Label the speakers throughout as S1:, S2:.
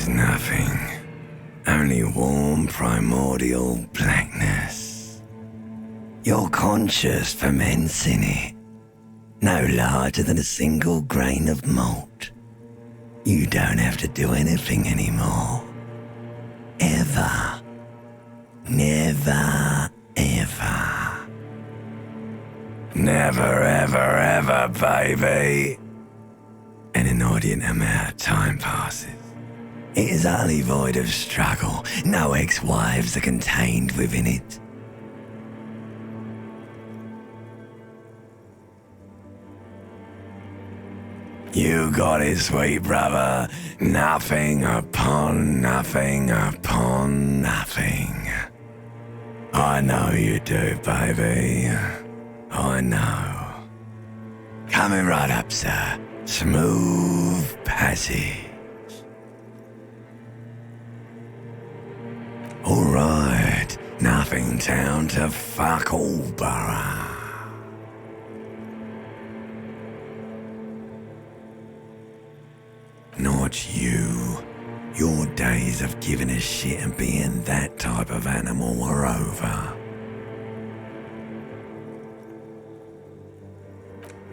S1: There's nothing. Only warm primordial blackness. You're conscious ferments in it. No larger than a single grain of malt. You don't have to do anything anymore. Ever. Never, ever. Never, ever, ever, baby. An inordinate amount of time passes. It is utterly void of struggle. No ex-wives are contained within it. You got it, sweet brother. Nothing upon nothing upon nothing. I know you do, baby. I know. Coming right up, sir. Smooth passage. Alright, nothing down to fuck all, borough. Not you. Your days of giving a shit and being that type of animal are over.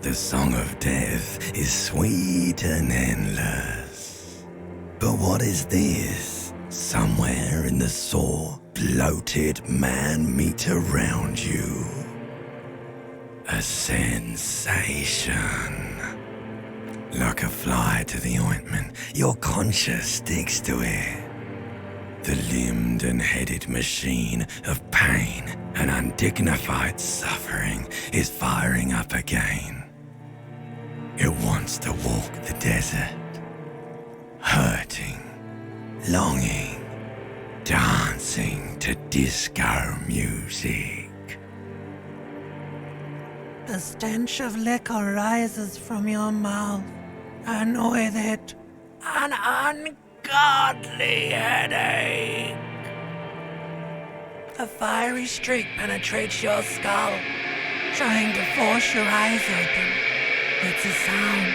S1: The song of death is sweet and endless. But what is this? Somewhere in the sore, bloated man meet around you. A sensation. Like a fly to the ointment, your conscience sticks to it. The limbed and headed machine of pain and undignified suffering is firing up again. It wants to walk the desert, hurting, longing, dancing to disco music.
S2: The stench of liquor rises from your mouth, and with it, an ungodly headache. A fiery streak penetrates your skull, trying to force your eyes open. It's a sound,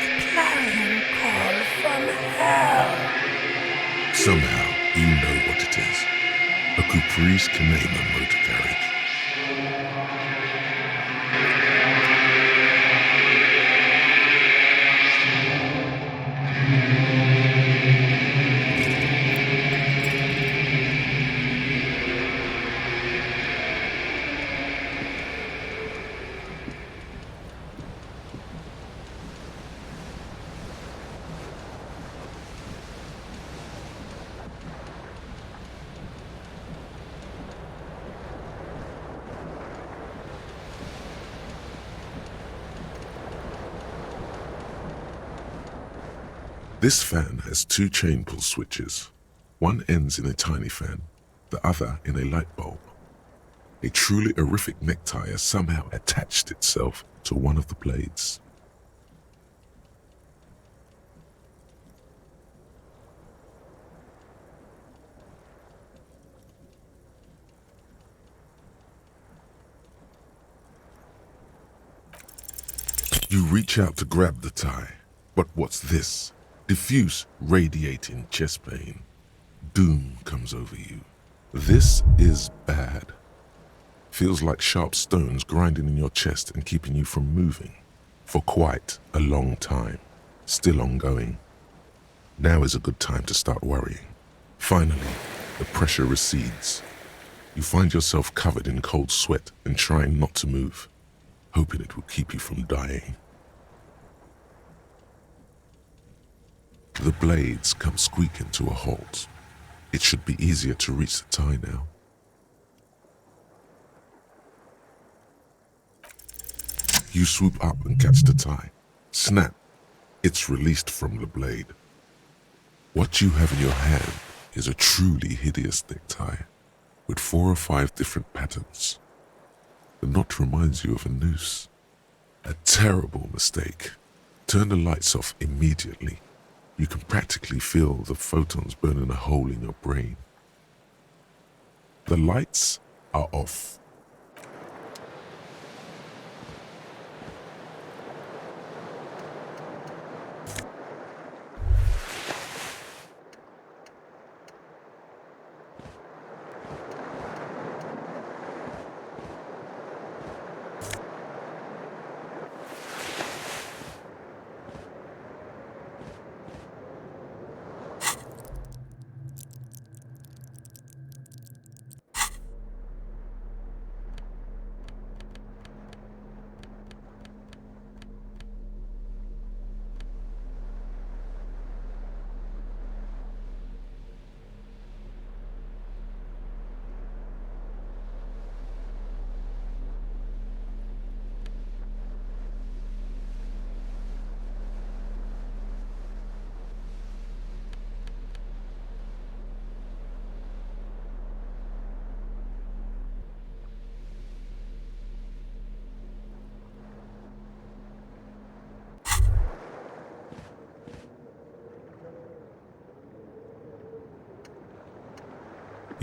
S2: a clarion call from hell.
S3: Somehow, you know what it is. A Caprice Canema motor carriage. This fan has two chain pull switches. One ends in a tiny fan, the other in a light bulb. A truly horrific necktie has somehow attached itself to one of the blades. You reach out to grab the tie, but what's this? Diffuse, radiating chest pain. Doom comes over you. This is bad. Feels like sharp stones grinding in your chest and keeping you from moving. For quite a long time. Still ongoing. Now is a good time to start worrying. Finally, the pressure recedes. You find yourself covered in cold sweat and trying not to move, hoping it will keep you from dying. The blades come squeaking to a halt. It should be easier to reach the tie now. You swoop up and catch the tie. Snap! It's released from the blade. What you have in your hand is a truly hideous necktie with 4 or 5 different patterns. The knot reminds you of a noose. A terrible mistake. Turn the lights off immediately. You can practically feel the photons burning a hole in your brain. The lights are off.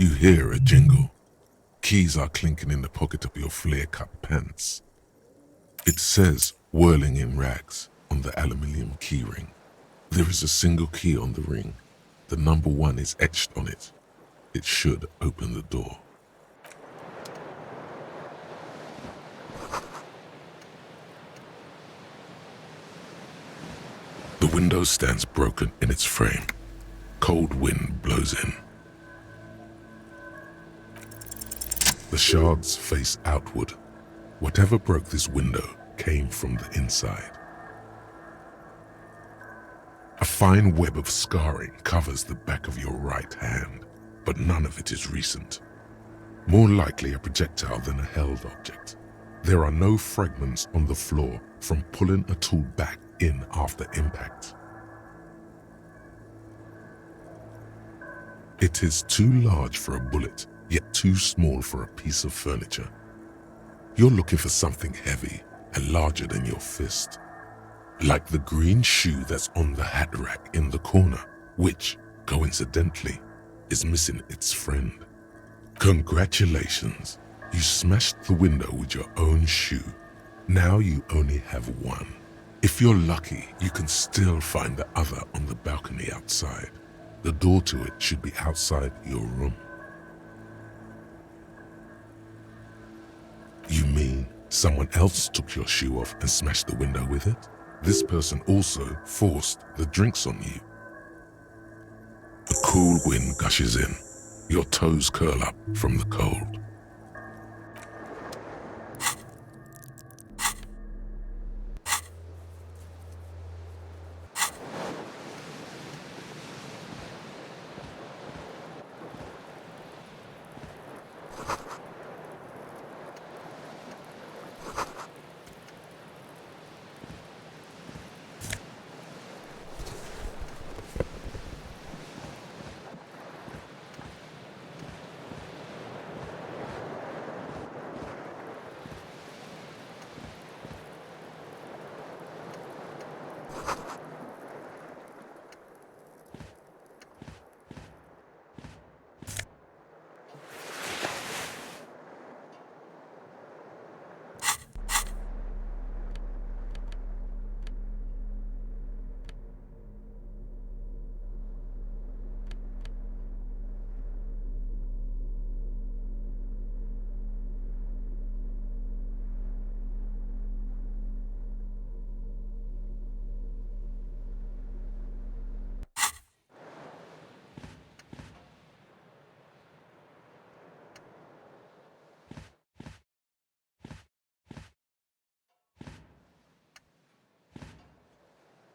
S3: You hear a jingle. Keys are clinking in the pocket of your flare-cut pants. It says whirling in rags on the aluminium keyring. There is a single key on the ring. The number 1 is etched on it. It should open the door. The window stands broken in its frame. Cold wind blows in. The shards face outward. Whatever broke this window came from the inside. A fine web of scarring covers the back of your right hand, but none of it is recent. More likely a projectile than a held object. There are no fragments on the floor from pulling a tool back in after impact. It is too large for a bullet, yet too small for a piece of furniture. You're looking for something heavy and larger than your fist. Like the green shoe that's on the hat rack in the corner, which, coincidentally, is missing its friend. Congratulations, you smashed the window with your own shoe. Now you only have one. If you're lucky, you can still find the other on the balcony outside. The door to it should be outside your room. You mean someone else took your shoe off and smashed the window with it? This person also forced the drinks on you. A cool wind gushes in. Your toes curl up from the cold.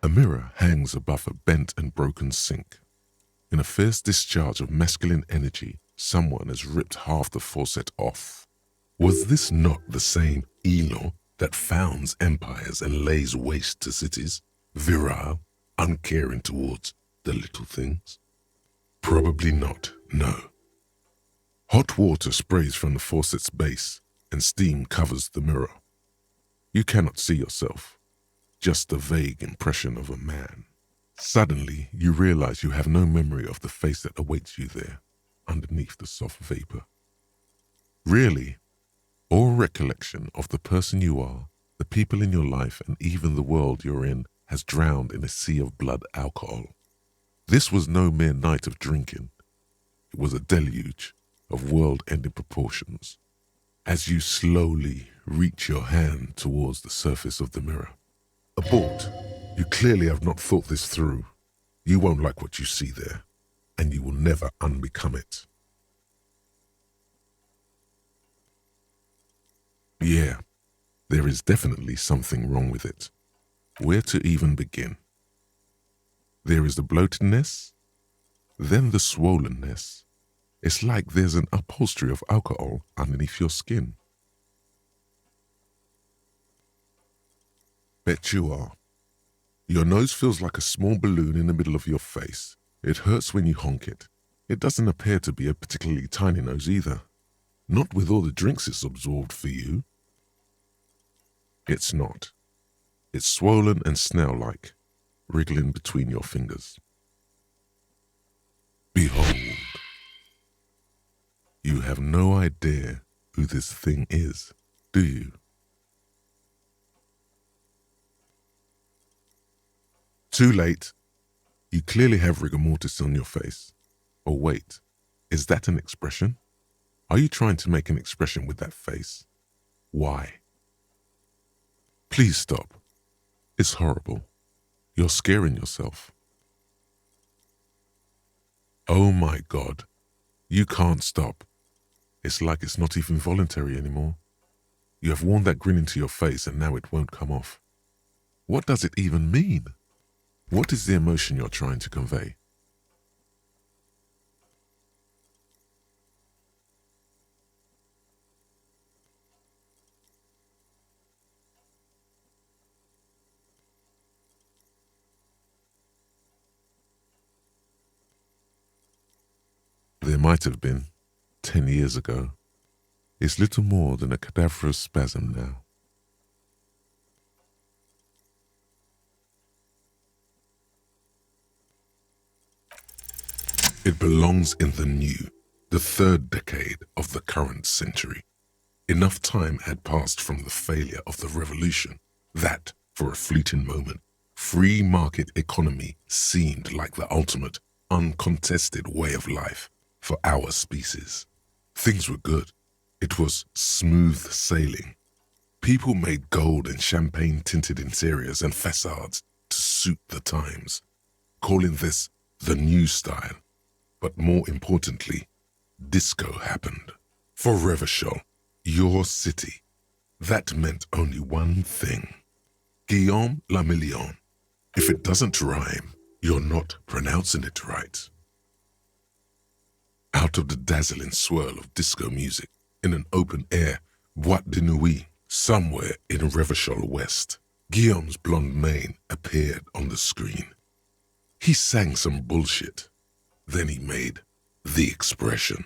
S3: A mirror hangs above a bent and broken sink. In a fierce discharge of masculine energy, someone has ripped half the faucet off. Was this not the same Elo that founds empires and lays waste to cities, virile, uncaring towards the little things? Probably not, no. Hot water sprays from the faucet's base, and steam covers the mirror. You cannot see yourself. Just a vague impression of a man. Suddenly, you realize you have no memory of the face that awaits you there, underneath the soft vapor. Really, all recollection of the person you are, the people in your life, and even the world you're in has drowned in a sea of blood alcohol. This was no mere night of drinking. It was a deluge of world-ending proportions. As you slowly reach your hand towards the surface of the mirror. Abort. You clearly have not thought this through. You won't like what you see there, and you will never unbecome it. Yeah, there is definitely something wrong with it. Where to even begin? There is the bloatedness, then the swollenness. It's like there's an upholstery of alcohol underneath your skin. Bet you are. Your nose feels like a small balloon in the middle of your face. It hurts when you honk it. It doesn't appear to be a particularly tiny nose either. Not with all the drinks it's absorbed for you. It's not. It's swollen and snail-like, wriggling between your fingers. Behold. have no idea who this thing is, do you? Too late. You clearly have rigor mortis on your face. Oh wait, is that an expression? Are you trying to make an expression with that face? Why? Please stop. It's horrible. You're scaring yourself. Oh my God. You can't stop. It's like it's not even voluntary anymore. You have worn that grin into your face and now it won't come off. What does it even mean? What is the emotion you're trying to convey? There might have been 10 years ago. It's little more than a cadaverous spasm now. It belongs in the new, the third decade of the current century. Enough time had passed from the failure of the revolution that, for a fleeting moment, free market economy seemed like the ultimate, uncontested way of life for our species. Things were good. It was smooth sailing. People made gold and champagne-tinted interiors and facades to suit the times, calling this the new style. But more importantly, disco happened. For Revachol, your city, that meant only one thing. Guillaume le Million. If it doesn't rhyme, you're not pronouncing it right. Out of the dazzling swirl of disco music, in an open-air boîte de nuit somewhere in Revachol West, Guillaume's blonde mane appeared on the screen. He sang some bullshit. Then he made the expression.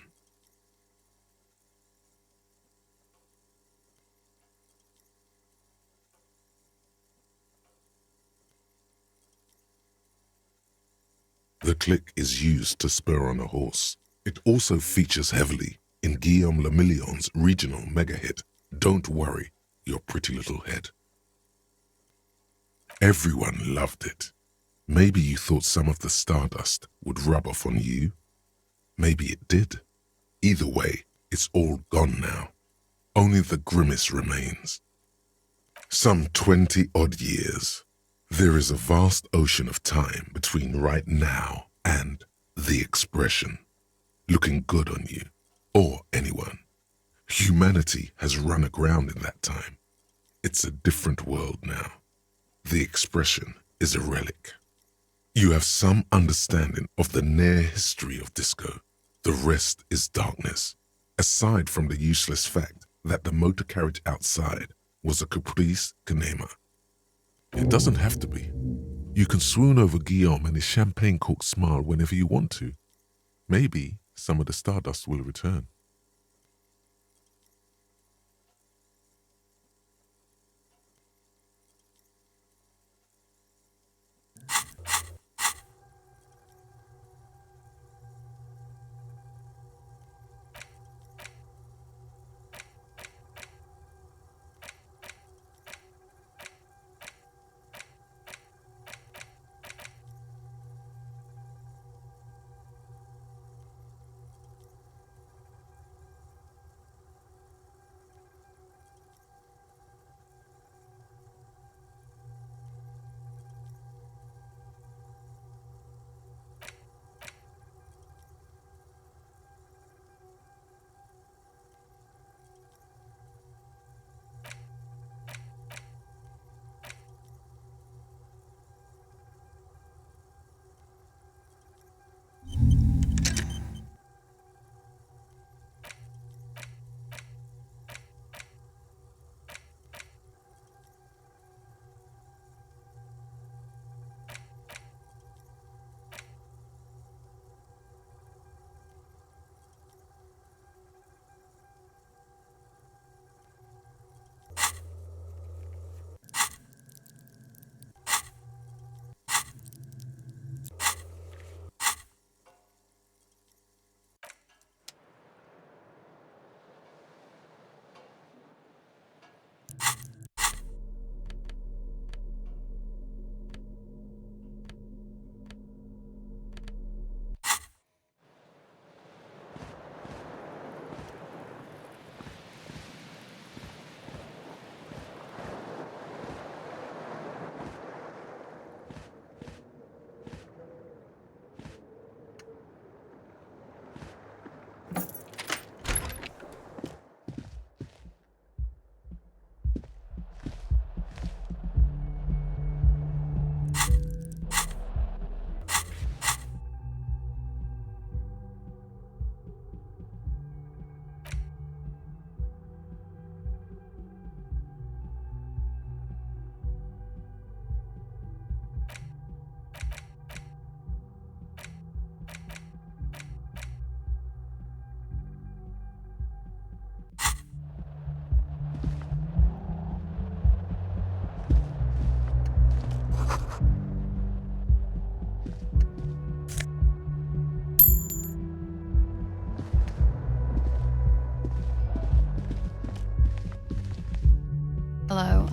S3: The click is used to spur on a horse. It also features heavily in Guillaume le Million's regional mega hit, Don't Worry, Your Pretty Little Head. Everyone loved it. Maybe you thought some of the stardust would rub off on you. Maybe it did. Either way, it's all gone now. Only the grimace remains. Some 20-odd years. There is a vast ocean of time between right now and the expression. Looking good on you, or anyone. Humanity has run aground in that time. It's a different world now. The expression is a relic. You have some understanding of the near history of disco. The rest is darkness, aside from the useless fact that the motor carriage outside was a caprice canema. It doesn't have to be. You can swoon over Guillaume and his champagne-corked smile whenever you want to. Maybe some of the stardust will return.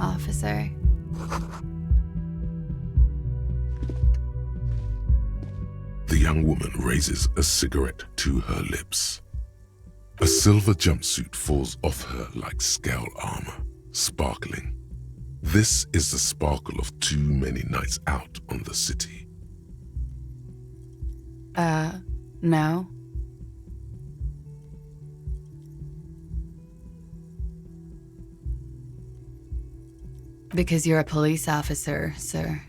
S4: officer.
S3: The young woman raises a cigarette to her lips. A silver jumpsuit falls off her like scale armor, sparkling. This is the sparkle of too many nights out on the city.
S4: No. Because you're a police officer, sir.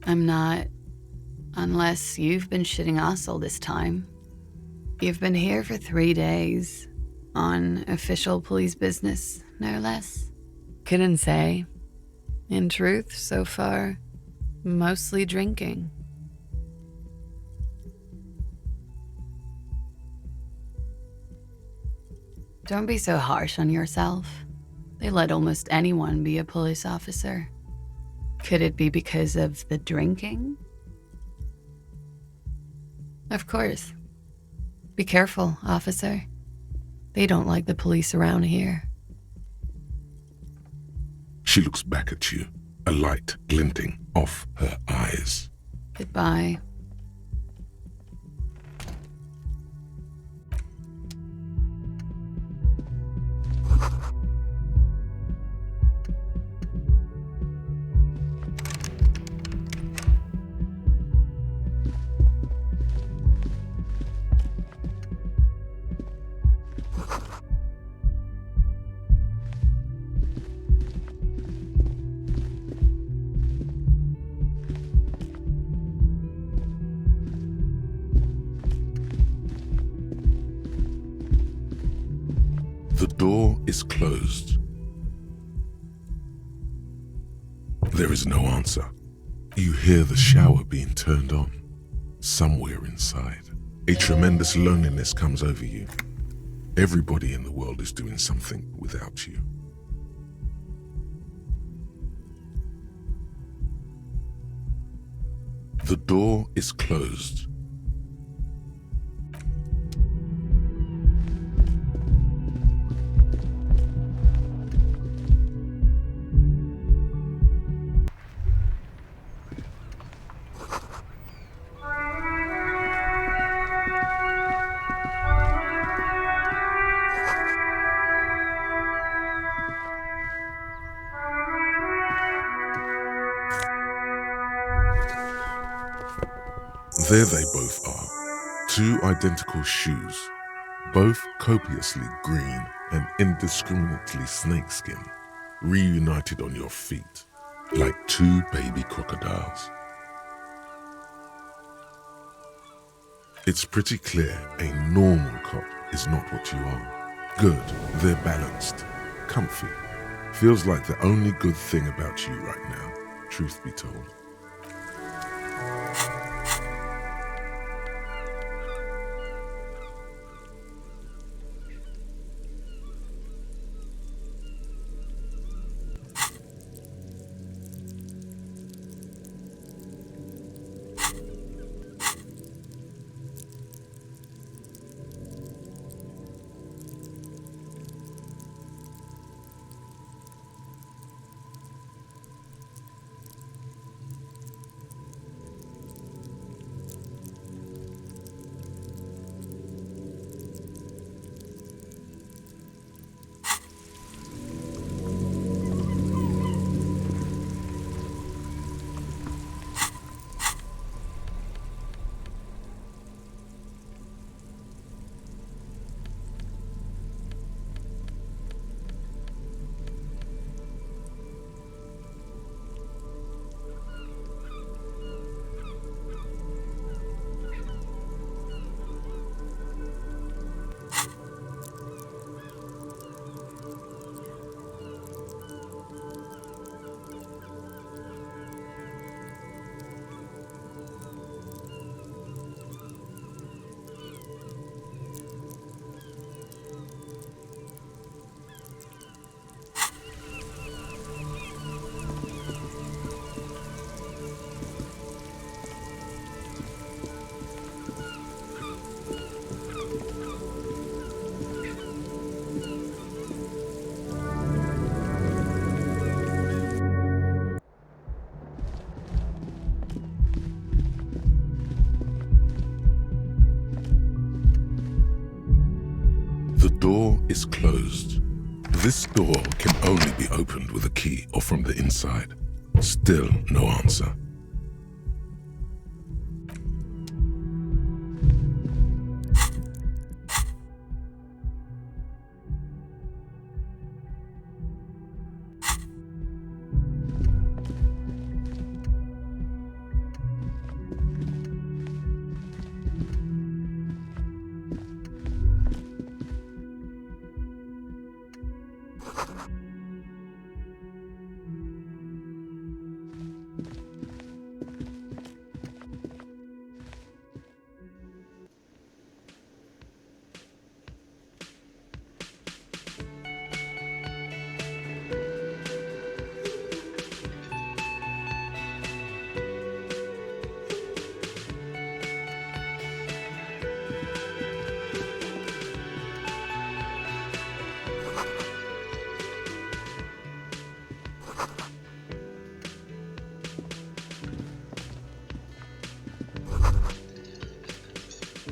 S4: I'm not, unless you've been shitting us all this time. You've been here for 3 days, on official police business, no less. Couldn't say. In truth, so far, mostly drinking. Don't be so harsh on yourself. They let almost anyone be a police officer. Could it be because of the drinking? Of course. Be careful, officer. They don't like the police around here.
S3: She looks back at you, a light glinting off her eyes.
S4: Goodbye.
S3: The door is closed. There is no answer. You hear the shower being turned on. Somewhere inside, a tremendous loneliness comes over you. Everybody in the world is doing something without you. The door is closed. There they both are, two identical shoes, both copiously green and indiscriminately snakeskin, reunited on your feet, like two baby crocodiles. It's pretty clear a normal cop is not what you are. Good, they're balanced, comfy. Feels like the only good thing about you right now, truth be told. The door is closed. This door can only be opened with a key or from the inside. Still no answer.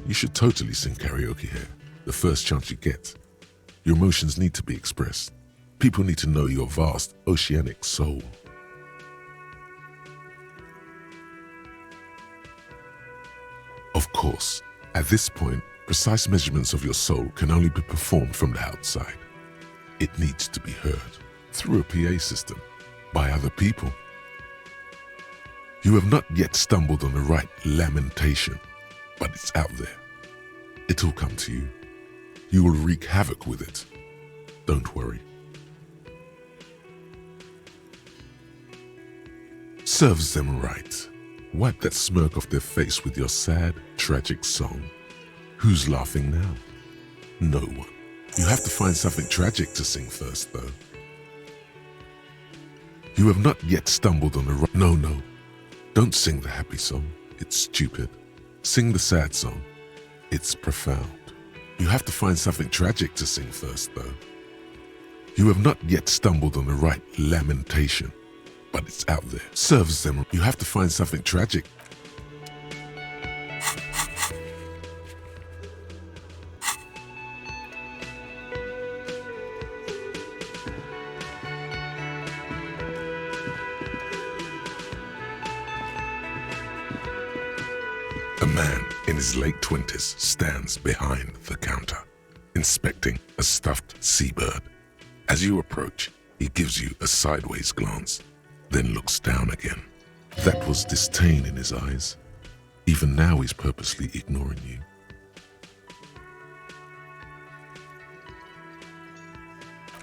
S3: You should totally sing karaoke here, the first chance you get. Your emotions need to be expressed. People need to know your vast, oceanic soul. Of course, at this point, precise measurements of your soul can only be performed from the outside. It needs to be heard through a PA system by other people. You have not yet stumbled on the right lamentation, but it's out there. It'll come to you. You will wreak havoc with it. Don't worry. Serves them right. Wipe that smirk off their face with your sad, tragic song. Who's laughing now? No one. You have to find something tragic to sing first, though. You have not yet stumbled on the right... No. Don't sing the happy song. It's stupid. Sing the sad song. It's profound. You have to find something tragic to sing first, though. You have not yet stumbled on the right lamentation, but it's out there. Serves them. You have to find something tragic. A man in his late 20s stands behind the counter, inspecting a stuffed seabird. As you approach, he gives you a sideways glance, then looks down again. That was disdain in his eyes. Even now he's purposely ignoring you.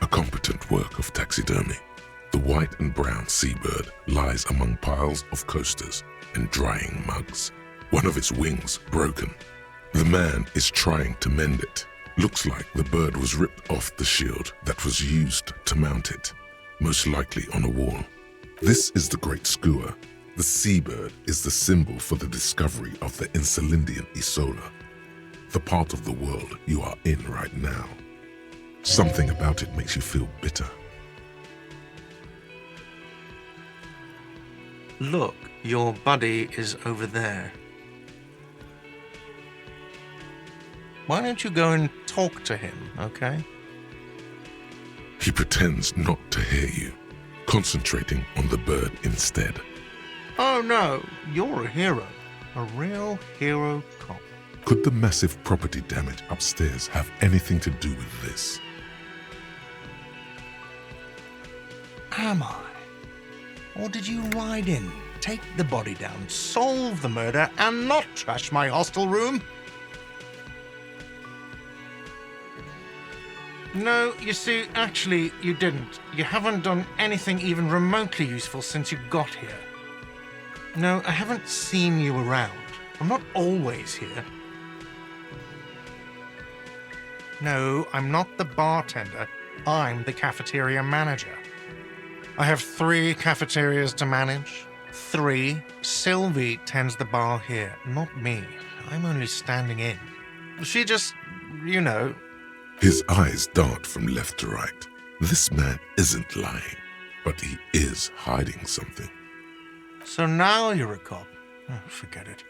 S3: A competent work of taxidermy. The white and brown seabird lies among piles of coasters and drying mugs. One of its wings broken. The man is trying to mend it. Looks like the bird was ripped off the shield that was used to mount it, most likely on a wall. This is the Great Skua. The seabird is the symbol for the discovery of the Insulindian Isola, the part of the world you are in right now. Something about it makes you feel bitter.
S5: Look, your buddy is over there. Why don't you go and talk to him, okay?
S3: He pretends not to hear you, concentrating on the bird instead.
S5: Oh no, you're a hero. A real hero cop.
S3: Could the massive property damage upstairs have anything to do with this?
S5: Am I? Or did you ride in, take the body down, solve the murder, and not trash my hostel room? No, you see, actually, you didn't. You haven't done anything even remotely useful since you got here. No, I haven't seen you around. I'm not always here. No, I'm not the bartender. I'm the cafeteria manager. I have 3 cafeterias to manage. 3. Sylvie tends the bar here, not me. I'm only standing in. She just, you know...
S3: His eyes dart from left to right. This man isn't lying, but he is hiding something.
S5: So now you're a cop. Oh, forget it.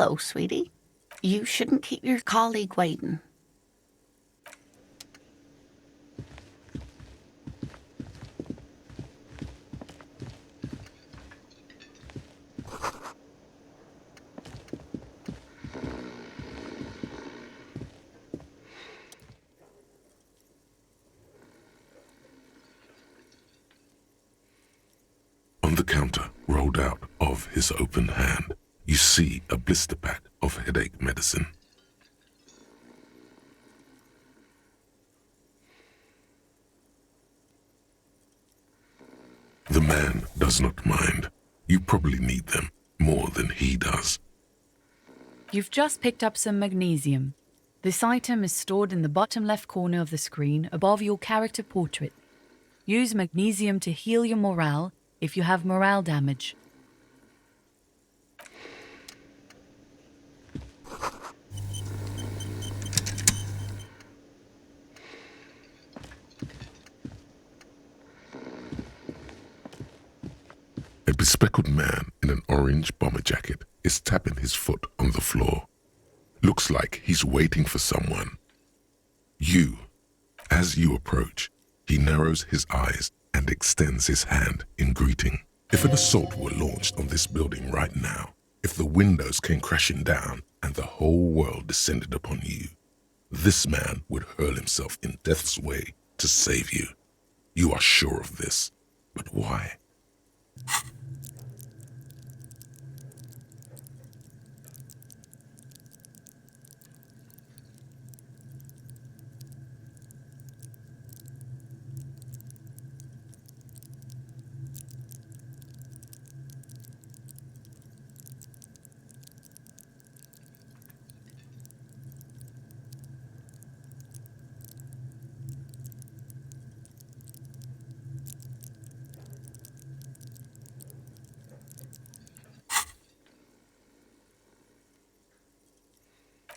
S6: Hello, sweetie. You shouldn't keep your colleague waiting.
S3: On the counter, rolled out of his open hand, you see a blister pack of headache medicine. The man does not mind. You probably need them more than he does.
S7: You've just picked up some magnesium. This item is stored in the bottom left corner of the screen above your character portrait. Use magnesium to heal your morale if you have morale damage.
S3: A bespectacled man in an orange bomber jacket is tapping his foot on the floor. Looks like he's waiting for someone. As you approach, he narrows his eyes and extends his hand in greeting. If an assault were launched on this building right now, if the windows came crashing down and the whole world descended upon you, this man would hurl himself in death's way to save you. You are sure of this, but why?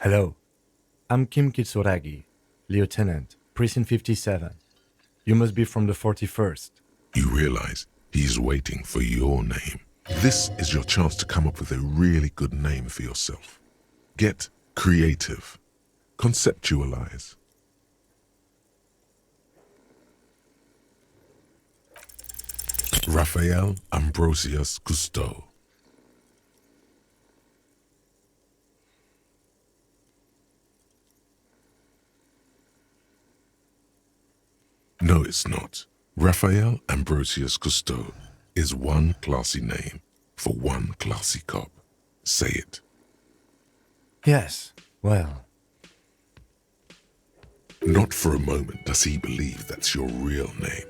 S8: Hello, I'm Kim Kitsuragi, Lieutenant, Precinct 57. You must be from the 41st.
S3: You realize he's waiting for your name. This is your chance to come up with a really good name for yourself. Get creative. Conceptualize. Raphael Ambrosius Cousteau. No, it's not. Raphael Ambrosius Cousteau is one classy name for one classy cop. Say it.
S8: Yes, well,
S3: Not for a moment does he believe that's your real name.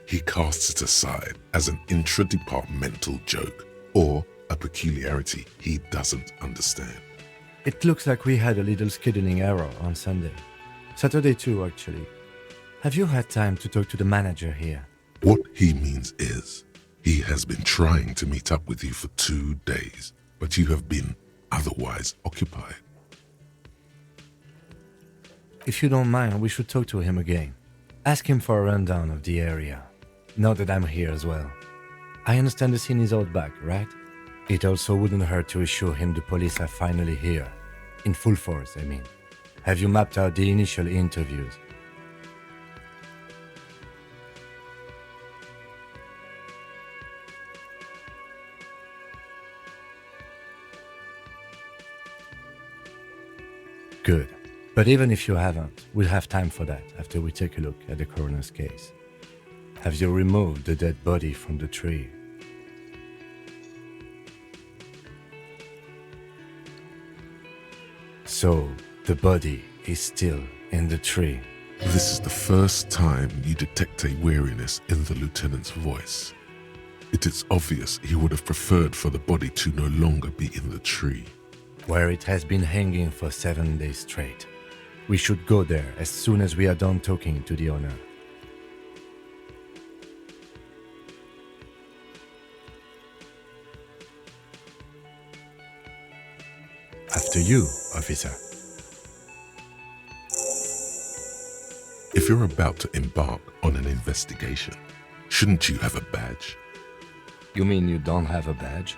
S3: He casts it aside as an intradepartmental joke or a peculiarity he doesn't understand.
S8: it looks like we had a little scheduling error on Sunday. Saturday too, actually. Have you had time to talk to the manager here?
S3: What he means is, he has been trying to meet up with you for 2 days, but you have been otherwise occupied.
S8: If you don't mind, we should talk to him again. Ask him for a rundown of the area. Now that I'm here as well. I understand the scene is out back, right? It also wouldn't hurt to assure him the police are finally here. In full force, I mean. Have you mapped out the initial interviews? Good. But even if you haven't, we'll have time for that after we take a look at the coroner's case. Have you removed the dead body from the tree? So, the body is still in the tree.
S3: This is the first time you detect a weariness in the lieutenant's voice. It is obvious he would have preferred for the body to no longer be in the tree.
S8: Where it has been hanging for 7 days straight. We should go there as soon as we are done talking to the owner. After you, officer.
S3: If you're about to embark on an investigation, shouldn't you have a badge?
S8: You mean you don't have a badge?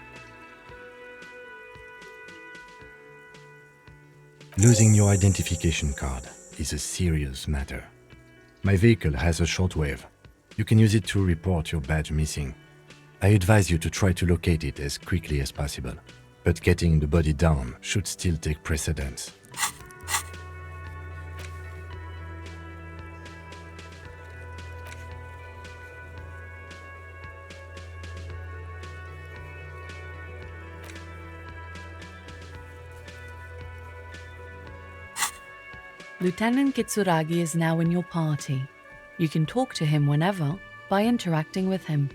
S8: Losing your identification card is a serious matter. My vehicle has a shortwave. You can use it to report your badge missing. I advise you to try to locate it as quickly as possible, but getting the body down should still take precedence.
S7: Lieutenant Kitsuragi is now in your party. You can talk to him whenever by interacting with him.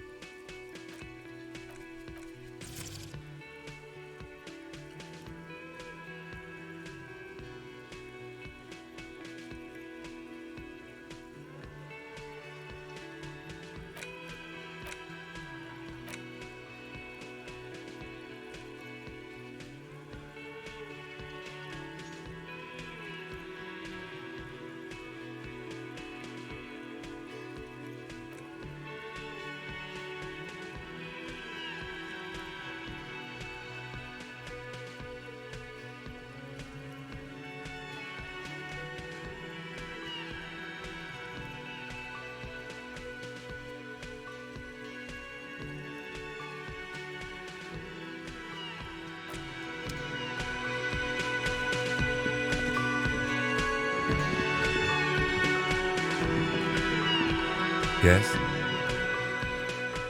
S8: Yes?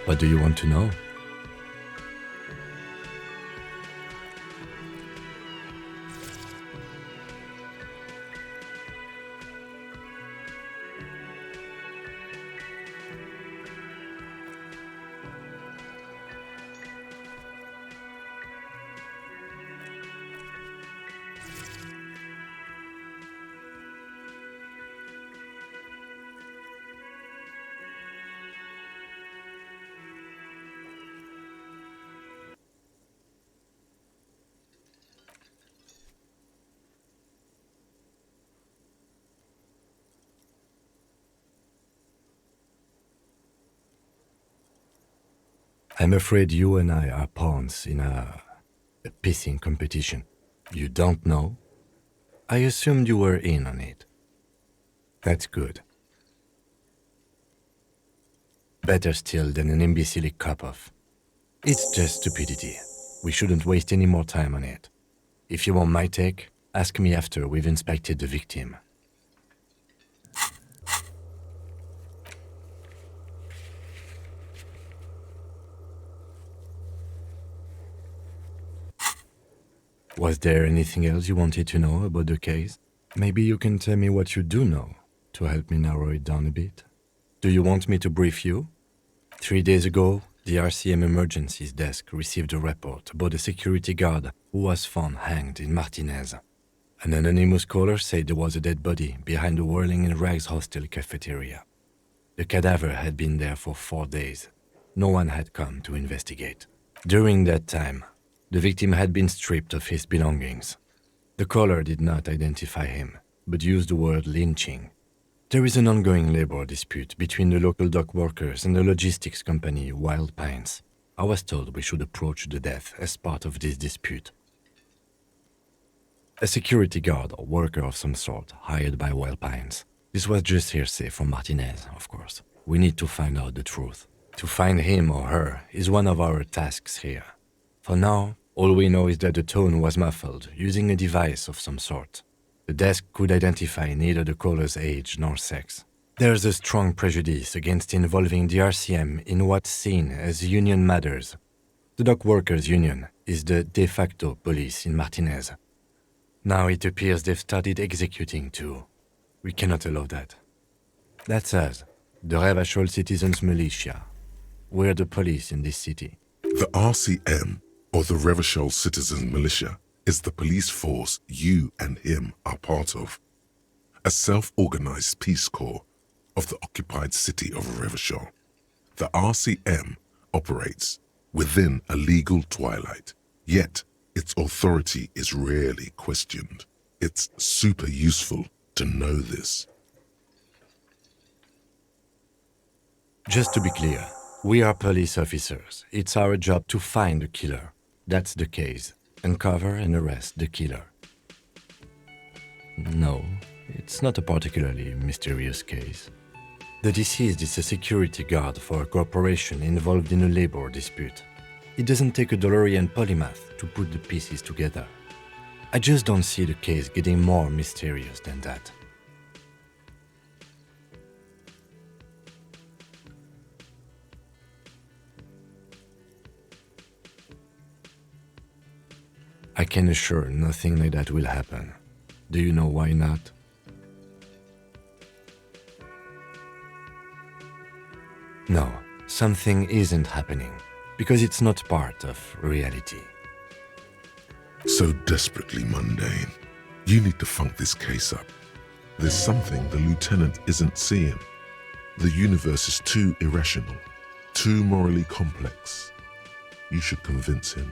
S8: What do you want to know? I'm afraid you and I are pawns in a pissing competition. You don't know? I assumed you were in on it. That's good. Better still than an imbecilic cop-off. It's just stupidity. We shouldn't waste any more time on it. If you want my take, ask me after we've inspected the victim. Was there anything else you wanted to know about the case? Maybe you can tell me what you do know to help me narrow it down a bit. Do you want me to brief you? 3 days ago, the RCM Emergencies Desk received a report about a security guard who was found hanged in Martinez. An anonymous caller said there was a dead body behind the Whirling in Rags hostel cafeteria. The cadaver had been there for 4 days. No one had come to investigate. During that time, the victim had been stripped of his belongings. The caller did not identify him, but used the word lynching. There is an ongoing labor dispute between the local dock workers and the logistics company Wild Pines. I was told we should approach the death as part of this dispute. A security guard or worker of some sort hired by Wild Pines. This was just hearsay from Martinez, of course. We need to find out the truth. To find him or her is one of our tasks here. For now, all we know is that the tone was muffled using a device of some sort. The desk could identify neither the caller's age nor sex. There's a strong prejudice against involving the RCM in what's seen as union matters. The dock workers' union is the de facto police in Martinez. Now it appears they've started executing too. We cannot allow that. That's us, the Revachol Citizens Militia. We're the police in this city.
S3: The RCM, or the Revachol Citizen Militia, is the police force you and him are part of. A self-organized peace corps of the occupied city of Revachol. The RCM operates within a legal twilight, yet its authority is rarely questioned. It's super useful to know this.
S8: Just to be clear, we are police officers. It's our job to find the killer. That's the case. Uncover and arrest the killer. No, it's not a particularly mysterious case. The deceased is a security guard for a corporation involved in a labor dispute. It doesn't take a DeLorean polymath to put the pieces together. I just don't see the case getting more mysterious than that. I can assure nothing like that will happen. Do you know why not? No, something isn't happening, because it's not part of reality.
S3: So desperately mundane. You need to funk this case up. There's something the lieutenant isn't seeing. The universe is too irrational, too morally complex. You should convince him.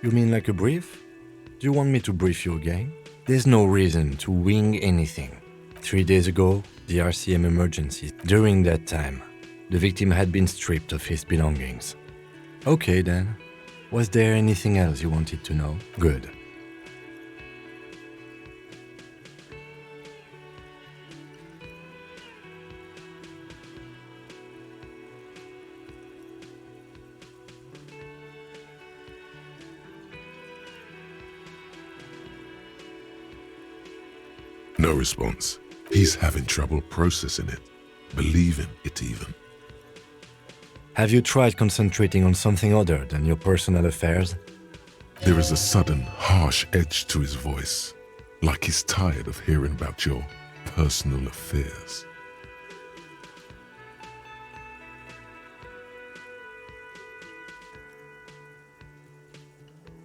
S8: You mean like a brief? Do you want me to brief you again? There's no reason to wing anything. 3 days ago, the RCM emergency. During that time, the victim had been stripped of his belongings. Okay then. Was there anything else you wanted to know? Good.
S3: No response. He's having trouble processing it, believing it even.
S8: Have you tried concentrating on something other than your personal affairs?
S3: There is a sudden, harsh edge to his voice, like he's tired of hearing about your personal affairs.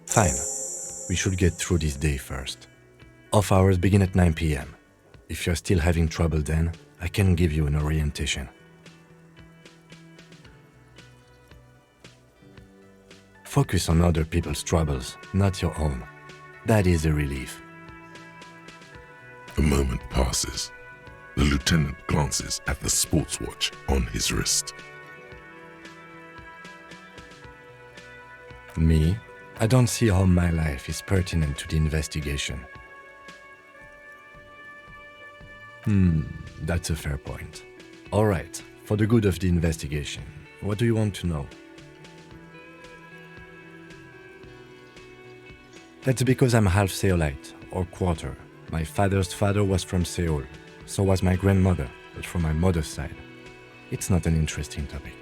S8: Fine. We should get through this day first. Off hours begin at 9 p.m. If you're still having trouble then, I can give you an orientation. Focus on other people's troubles, not your own. That is a relief.
S3: A moment passes. The lieutenant glances at the sports watch on his wrist.
S8: Me? I don't see how my life is pertinent to the investigation. That's a fair point. All right, for the good of the investigation, what do you want to know? That's because I'm half Seolite, or quarter. My father's father was from Seoul, so was my grandmother, but from my mother's side. It's not an interesting topic.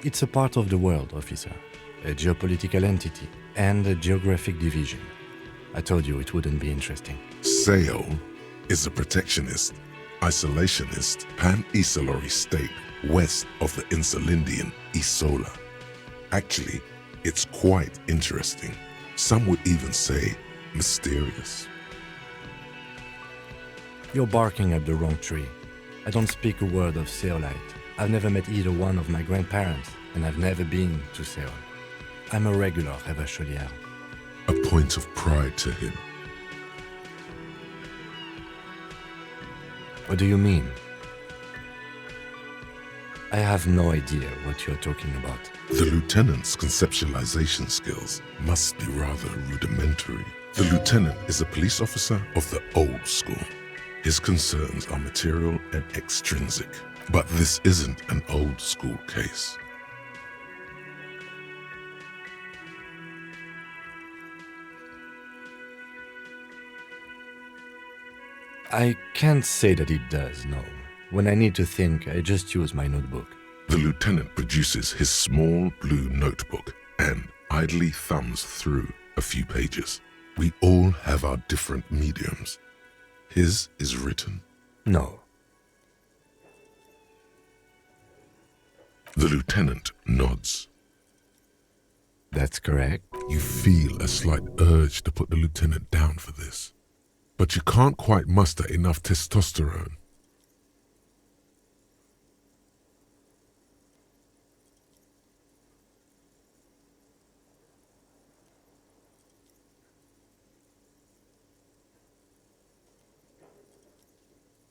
S8: It's a part of the world, officer. A geopolitical entity and a geographic division. I told you it wouldn't be interesting.
S3: Seoul is a protectionist, isolationist, pan-Isolari state west of the Insulindian Isola. Actually, it's quite interesting. Some would even say mysterious.
S8: You're barking up the wrong tree. I don't speak a word of Seolite. I've never met either one of my grandparents, and I've never been to Seoul. I'm a regular Rêvacholière.
S3: A point of pride to him.
S8: What do you mean? I have no idea what you're talking about.
S3: The lieutenant's conceptualization skills must be rather rudimentary. The lieutenant is a police officer of the old school. His concerns are material and extrinsic. But this isn't an old school case.
S8: I can't say that it does, no. When I need to think, I just use my notebook.
S3: The lieutenant produces his small blue notebook and idly thumbs through a few pages. We all have our different mediums. His is written.
S8: No.
S3: The lieutenant nods.
S8: That's correct.
S3: You feel a slight urge to put the lieutenant down for this, but you can't quite muster enough testosterone.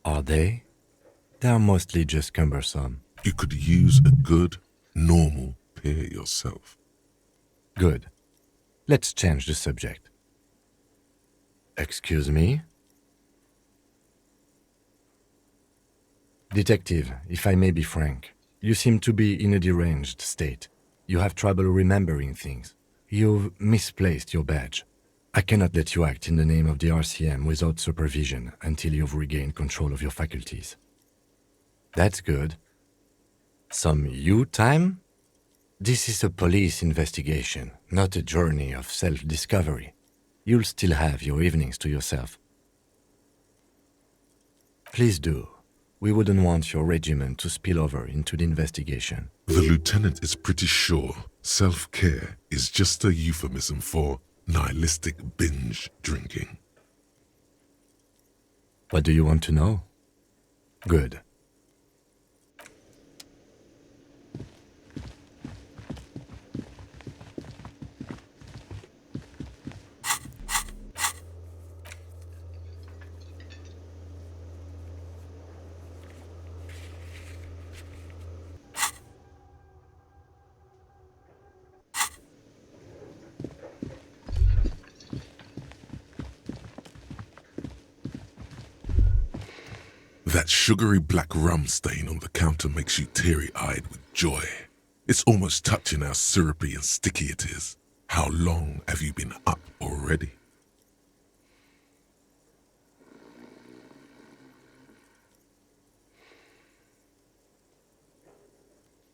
S8: Are they? They are mostly just cumbersome.
S3: You could use a good, normal peer yourself.
S8: Good. Let's change the subject. Excuse me? Detective, if I may be frank, you seem to be in a deranged state. You have trouble remembering things. You've misplaced your badge. I cannot let you act in the name of the RCM without supervision until you've regained control of your faculties. That's good. Some you time? This is a police investigation, not a journey of self-discovery. You'll still have your evenings to yourself. Please do. We wouldn't want your regiment to spill over into the investigation.
S3: The lieutenant is pretty sure self-care is just a euphemism for nihilistic binge drinking.
S8: What do you want to know? Good.
S3: That sugary black rum stain on the counter makes you teary-eyed with joy. It's almost touching how syrupy and sticky it is. How long have you been up already?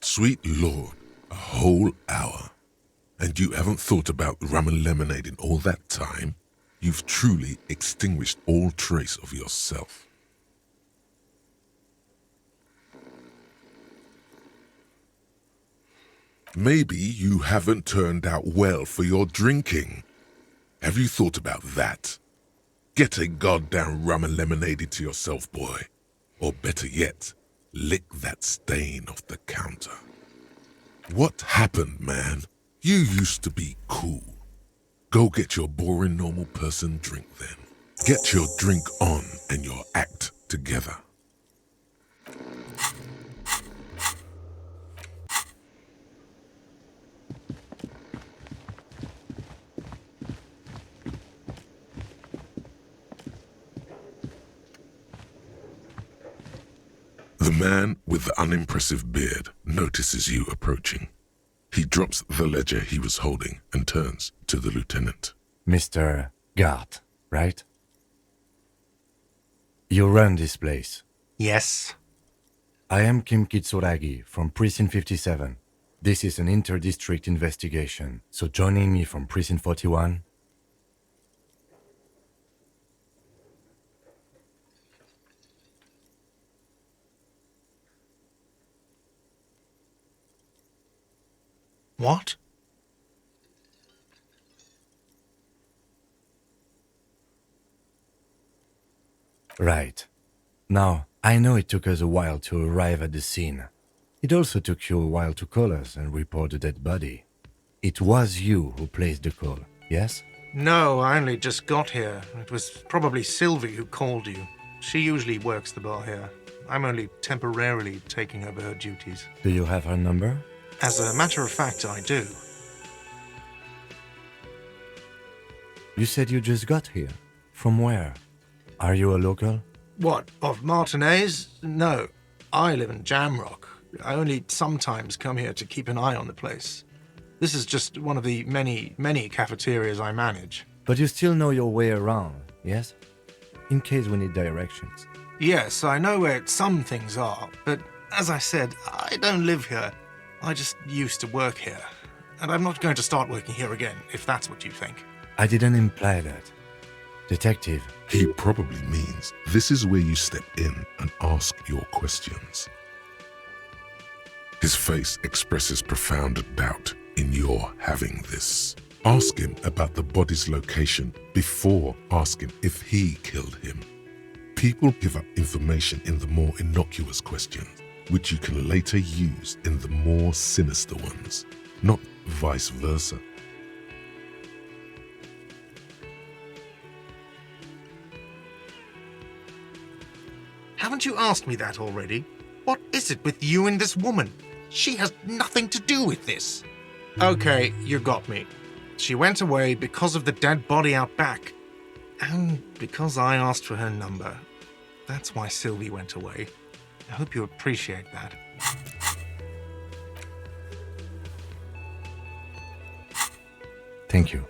S3: Sweet Lord, a whole hour. And you haven't thought about rum and lemonade in all that time? You've truly extinguished all trace of yourself. Maybe you haven't turned out well for your drinking. Have you thought about that? Get a goddamn rum and lemonade into yourself, boy. Or better yet, lick that stain off the counter. What happened, man? You used to be cool. Go get your boring normal person drink then. Get your drink on and your act together. The man with the unimpressive beard notices you approaching. He drops the ledger he was holding and turns to the lieutenant.
S8: Mr. Gart, right? You run this place.
S5: Yes.
S8: I am Kim Kitsuragi from Precinct 57. This is an inter-district investigation, so joining me from Precinct 41...
S5: What?
S8: Right. Now, I know it took us a while to arrive at the scene. It also took you a while to call us and report the dead body. It was you who placed the call, yes?
S5: No, I only just got here. It was probably Sylvie who called you. She usually works the bar here. I'm only temporarily taking over her duties.
S8: Do you have her number?
S5: As a matter of fact, I do.
S8: You said you just got here. From where? Are you a local?
S5: What, of Martinez? No, I live in Jamrock. I only sometimes come here to keep an eye on the place. This is just one of the many, many cafeterias I manage.
S8: But you still know your way around, yes? In case we need directions.
S5: Yes, I know where some things are, but as I said, I don't live here. I just used to work here. And I'm not going to start working here again, if that's what you think.
S8: I didn't imply that. Detective.
S3: He probably means this is where you step in and ask your questions. His face expresses profound doubt in your having this. Ask him about the body's location before asking if he killed him. People give up information in the more innocuous questions, which you can later use in the more sinister ones, not vice versa.
S5: Haven't you asked me that already? What is it with you and this woman? She has nothing to do with this. Okay, you got me. She went away because of the dead body out back. And because I asked for her number. That's why Sylvie went away. I hope you appreciate that.
S8: Thank you.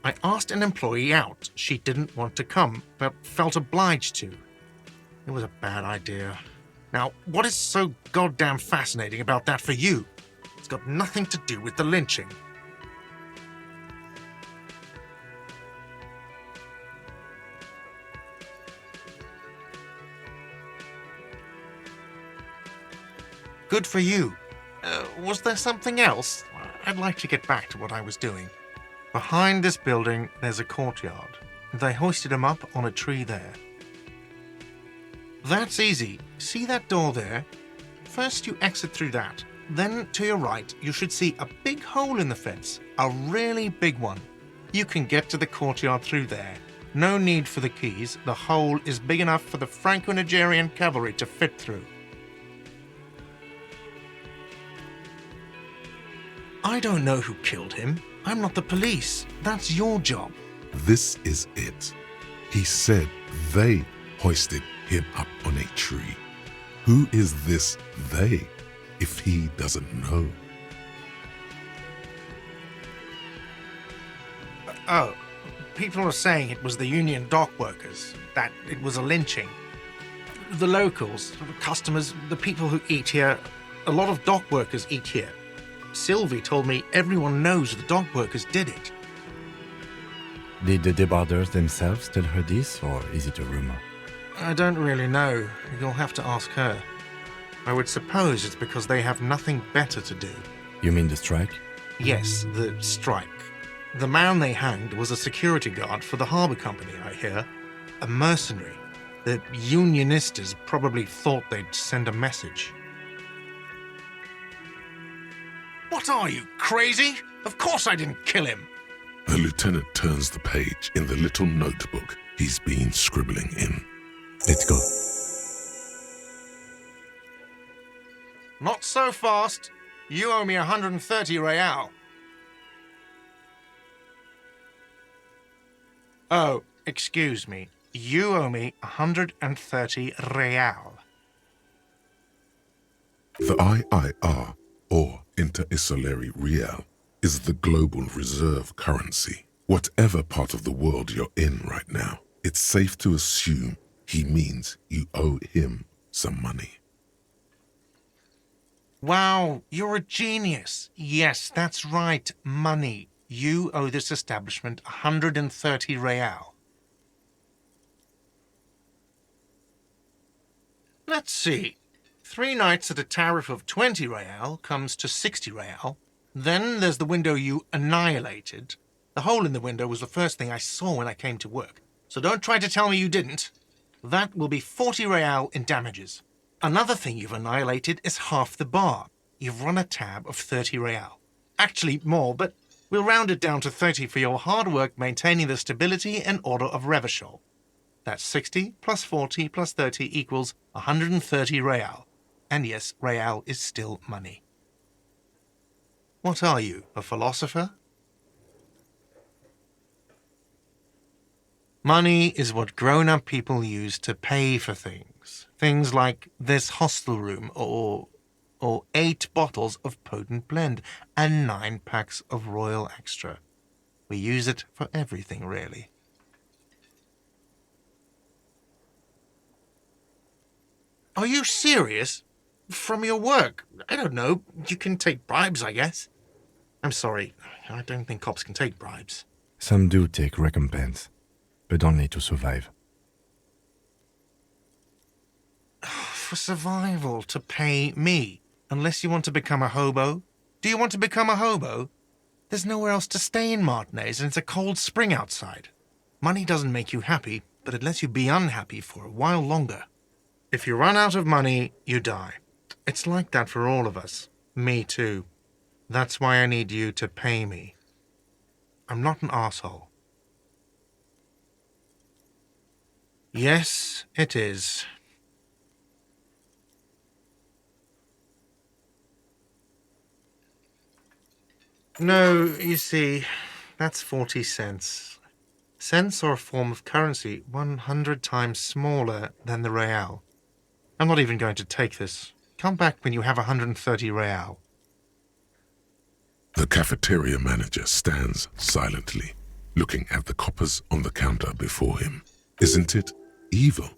S5: I asked an employee out. She didn't want to come, but felt obliged to. It was a bad idea. Now, what is so goddamn fascinating about that for you? It's got nothing to do with the lynching. Good for you. Was there something else? I'd like to get back to what I was doing. Behind this building, there's a courtyard. They hoisted him up on a tree there. That's easy. See that door there? First you exit through that. Then to your right, you should see a big hole in the fence. A really big one. You can get to the courtyard through there. No need for the keys. The hole is big enough for the Franco-Nigerian cavalry to fit through. I don't know who killed him. I'm not the police. That's your job.
S3: This is it. He said they hoisted him up on a tree. Who is this they, if he doesn't know?
S5: Oh, people are saying it was the union dock workers, that it was a lynching. The locals, the customers, the people who eat here, a lot of dock workers eat here. Sylvie told me everyone knows the dock workers did it.
S8: Did the debarders themselves tell her this, or is it a rumor?
S5: I don't really know. You'll have to ask her. I would suppose it's because they have nothing better to do.
S8: You mean the strike?
S5: Yes, the strike. The man they hanged was a security guard for the harbour company, I hear. A mercenary. The unionistas probably thought they'd send a message. What are you, crazy? Of course I didn't kill him.
S3: The lieutenant turns the page in the little notebook he's been scribbling in.
S8: Let's go.
S5: Not so fast. You owe me 130 real. Oh, excuse me. You owe me 130 real.
S3: The IIR, or Inter-Isolary Real, is the global reserve currency. Whatever part of the world you're in right now, it's safe to assume he means you owe him some money.
S5: Wow, you're a genius. Yes, that's right, money. You owe this establishment 130 real. Let's see. 3 nights at a tariff of 20 real comes to 60 real. Then there's the window you annihilated. The hole in the window was the first thing I saw when I came to work. So don't try to tell me you didn't. That will be 40 real in damages. Another thing you've annihilated is half the bar. You've run a tab of 30 real. Actually, more, but we'll round it down to 30 for your hard work maintaining the stability and order of Revachol. That's 60 plus 40 plus 30 equals 130 real. And yes, real is still money. What are you, a philosopher? Money is what grown-up people use to pay for things. Things like this hostel room or 8 bottles of potent blend and 9 packs of Royal Extra. We use it for everything, really. Are you serious? From your work? I don't know. You can take bribes, I guess. I'm sorry. I don't think cops can take bribes.
S8: Some do take recompense, but only to survive.
S5: For survival, to pay me. Unless you want to become a hobo. Do you want to become a hobo? There's nowhere else to stay in Martinez, and it's a cold spring outside. Money doesn't make you happy, but it lets you be unhappy for a while longer. If you run out of money, you die. It's like that for all of us. Me too. That's why I need you to pay me. I'm not an asshole. Yes, it is. No, you see, that's 40 cents. Cents are a form of currency 100 times smaller than the real. I'm not even going to take this. Come back when you have 130 real.
S3: The cafeteria manager stands silently, looking at the coppers on the counter before him. Isn't it evil?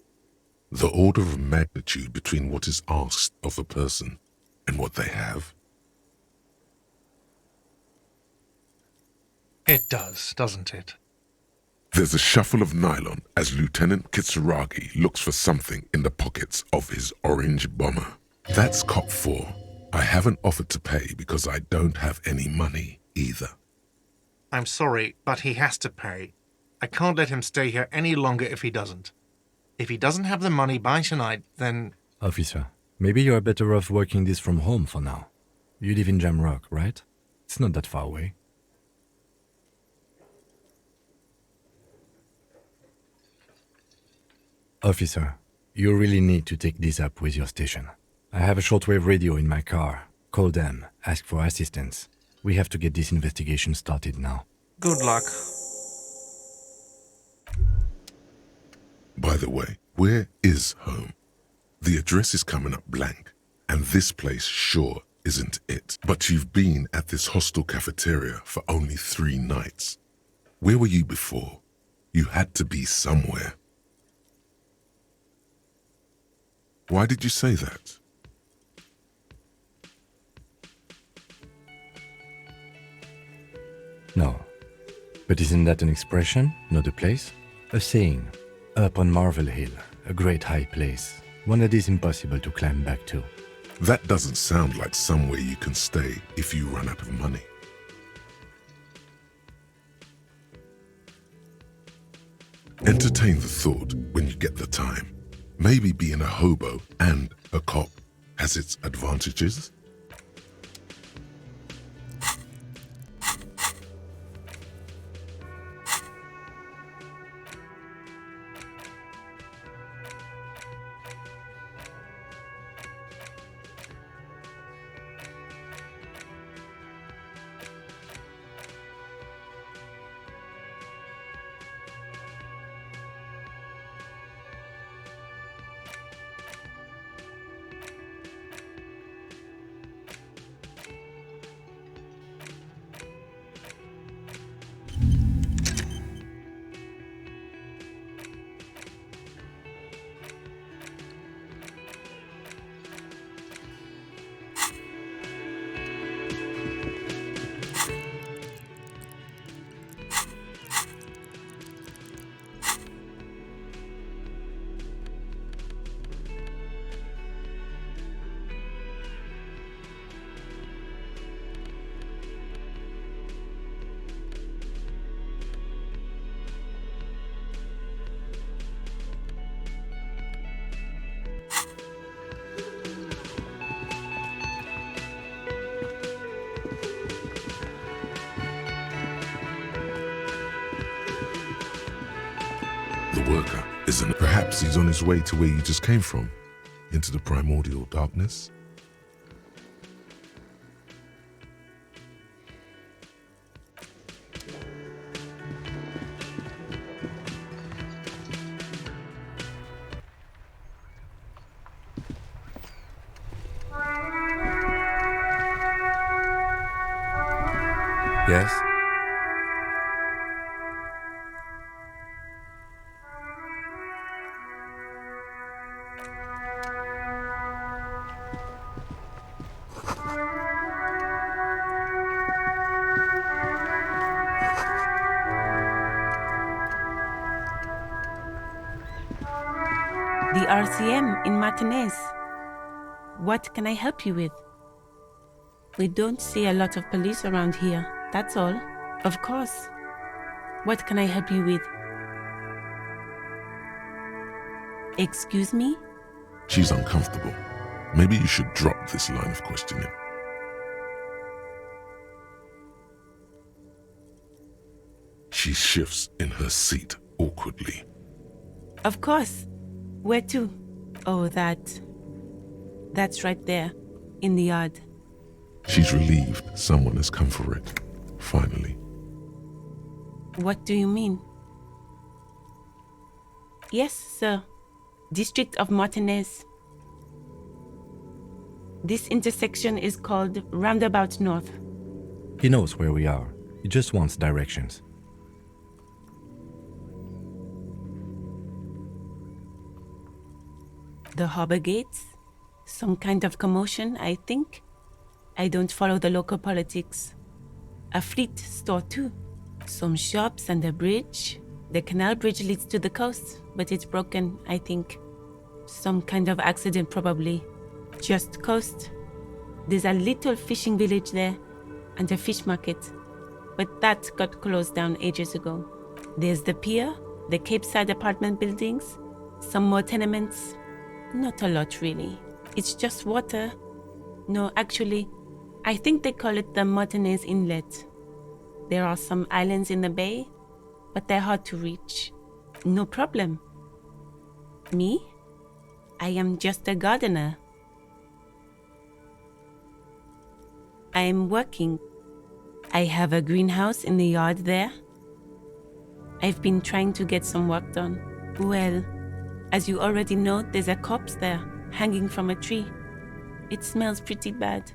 S3: The order of magnitude between what is asked of a person and what they have?
S5: It does, doesn't it?
S3: There's a shuffle of nylon as Lieutenant Kitsuragi looks for something in the pockets of his orange bomber. That's Cop 4. I haven't offered to pay because I don't have any money either.
S5: I'm sorry, but he has to pay. I can't let him stay here any longer if he doesn't. If he doesn't have the money by tonight, then...
S8: Officer, maybe you are better off working this from home for now. You live in Jamrock, right? It's not that far away. Officer, you really need to take this up with your station. I have a shortwave radio in my car. Call them, ask for assistance. We have to get this investigation started now.
S5: Good luck.
S3: By the way, where is home? The address is coming up blank, and this place sure isn't it. But you've been at this hostel cafeteria for only 3 nights. Where were you before? You had to be somewhere. Why did you say that?
S8: No. But isn't that an expression, not a place? A saying. Up on Marvel Hill, a great high place. One that is impossible to climb back to.
S3: That doesn't sound like somewhere you can stay if you run out of money. Entertain the thought when you get the time. Maybe being a hobo and a cop has its advantages. The worker isn't. Perhaps he's on his way to where you just came from, into the primordial darkness.
S8: Yes?
S9: The RCM in Martinez. What can I help you with? We don't see a lot of police around here, that's all. Of course. What can I help you with? Excuse me?
S3: She's uncomfortable. Maybe you should drop this line of questioning. She shifts in her seat awkwardly.
S9: Of course. Where to? Oh, that's right there, in the yard.
S3: She's relieved someone has come for it. finally.
S9: What do you mean? Yes, sir. District of Martinez. This intersection is called Roundabout North.
S8: He knows where we are. He just wants directions.
S9: The harbor gates? Some kind of commotion, I think. I don't follow the local politics. A fleet store too. Some shops and a bridge. The canal bridge leads to the coast, but it's broken, I think. Some kind of accident probably. Just coast. There's a little fishing village there, and a fish market. But that got closed down ages ago. There's the pier, the Cape Side apartment buildings, some more tenements. Not a lot really. It's just water. No, actually, I think they call it the Martinez Inlet. There are some islands in the bay, but they're hard to reach. No problem. Me? I am just a gardener. I am working. I have a greenhouse in the yard there. I've been trying to get some work done. Well, as you already know, there's a corpse there, hanging from a tree. It smells pretty bad,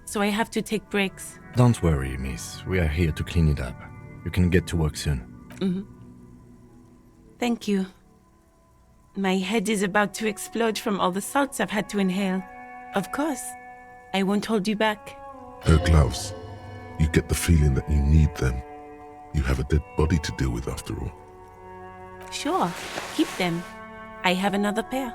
S9: so I have to take breaks.
S8: Don't worry, miss. We are here to clean it up. You can get to work soon.
S9: Thank you. My head is about to explode from all the salts I've had to inhale. Of course, I won't hold you back.
S3: Her gloves. You get the feeling that you need them. You have a dead body to deal with after all.
S9: Sure, keep them. I have another pair.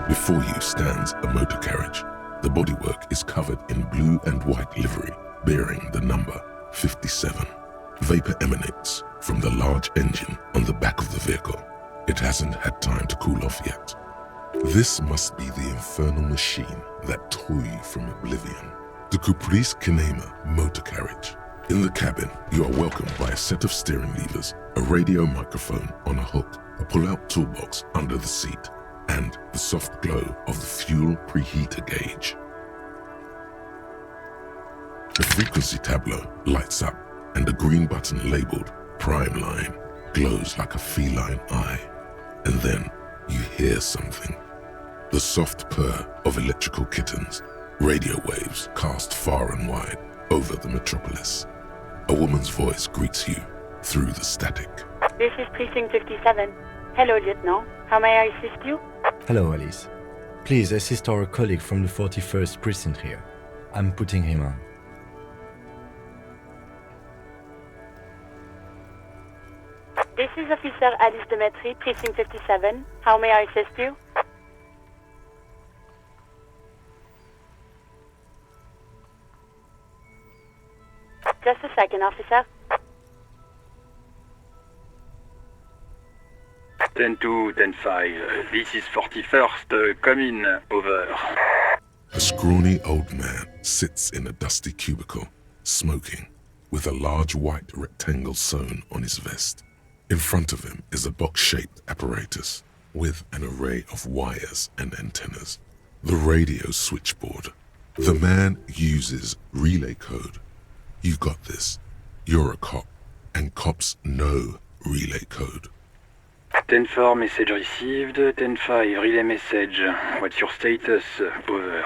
S3: Before you stands a motor carriage. The bodywork is covered in blue and white livery, bearing the number 57. Vapor emanates from the large engine on the back of the vehicle. It hasn't had time to cool off yet. This must be the infernal machine that tore you from oblivion. The Caprice Kinema motor carriage. In the cabin, you are welcomed by a set of steering levers, a radio microphone on a hook, a pull-out toolbox under the seat, and the soft glow of the fuel preheater gauge. The frequency tableau lights up, and a green button labeled Prime Line glows like a feline eye. And then you hear something. The soft purr of electrical kittens, radio waves cast far and wide over the metropolis. A woman's voice greets you through the static.
S10: This is Precinct 57. Hello, Lieutenant. How may I assist you?
S8: Hello, Alice. Please assist our colleague from the 41st precinct here. I'm putting him on.
S10: This is Officer Alice Demetri, Precinct 57. How may I assist you? Just a second, officer.
S11: 10-2, 10-5. This is 41st. Come in. Over.
S3: A scrawny old man sits in a dusty cubicle, smoking, with a large white rectangle sewn on his vest. In front of him is a box-shaped apparatus with an array of wires and antennas. The radio switchboard. The man uses relay code. You got this. You're a cop, and cops know relay code.
S11: 10-4, message received. 10-5, relay message. What's your status? Over.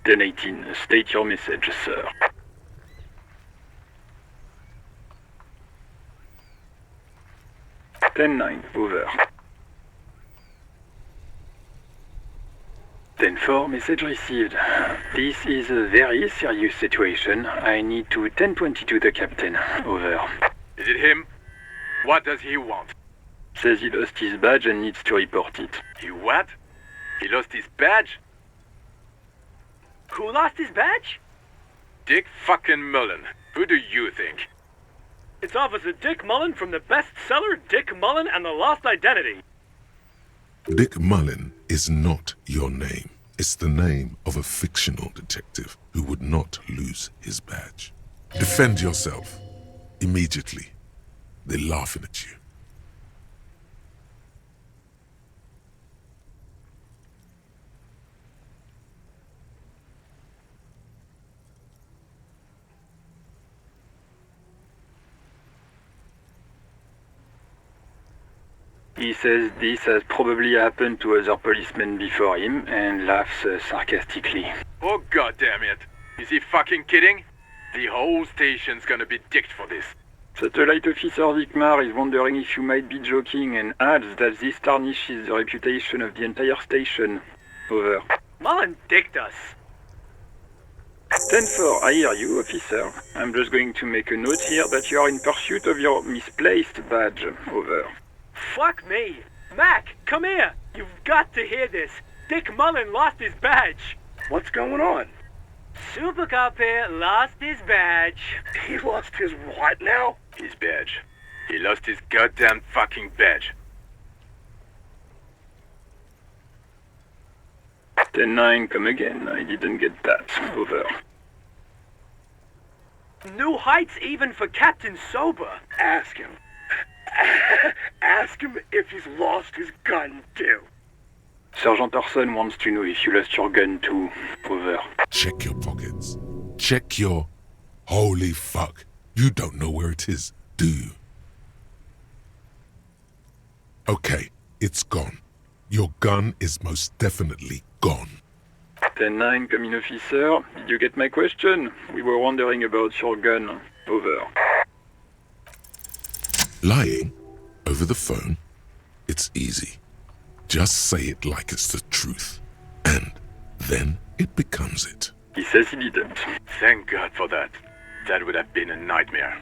S11: 10-18, state your message, sir. 10-9, over. 10-4, message received. This is a very serious situation. I need to 10-22 the captain. Over.
S12: Is it him?
S11: What does he want? Says he lost his badge and needs to report it. He what? He lost his badge?
S12: Who lost his badge?
S11: Dick fucking Mullen. Who do you think?
S12: It's Officer Dick Mullen from the bestseller Dick Mullen and the Lost Identity.
S3: Dick Mullen is not your name. It's the name of a fictional detective who would not lose his badge. Defend yourself. Immediately. They're laughing at you.
S11: He says this has probably happened to other policemen before him and laughs sarcastically. Oh goddamn it! Is he fucking kidding? The whole station's gonna be dicked for this. Satellite Officer Vikmar is wondering if you might be joking and adds that this tarnishes the reputation of the entire station. Over.
S12: Mullen dicked us.
S11: 10-4, I hear you, officer. I'm just going to make a note here that you are in pursuit of your misplaced badge. Over.
S12: Fuck me. Mac, come here. You've got to hear this. Dick Mullen lost his badge.
S13: What's going on?
S12: Super Cop here lost his badge.
S13: He lost his what now?
S11: His badge. He lost his goddamn fucking badge. 10-9, come again. I didn't get that. Over.
S12: New heights even for Captain Sober.
S13: Ask him. Ask him if he's lost his gun too.
S11: Sergeant Orson wants to know if you lost your gun too. Over.
S3: Check your pockets. Check your... Holy fuck. You don't know where it is, do you? Okay, it's gone. Your gun is most definitely gone.
S11: 10-9, come in, officer. Did you get my question? We were wondering about your gun. Over.
S3: Lying over the phone? It's easy. Just say it like it's the truth. And then it becomes it.
S11: He says he didn't. Thank God for that. That would have been a nightmare.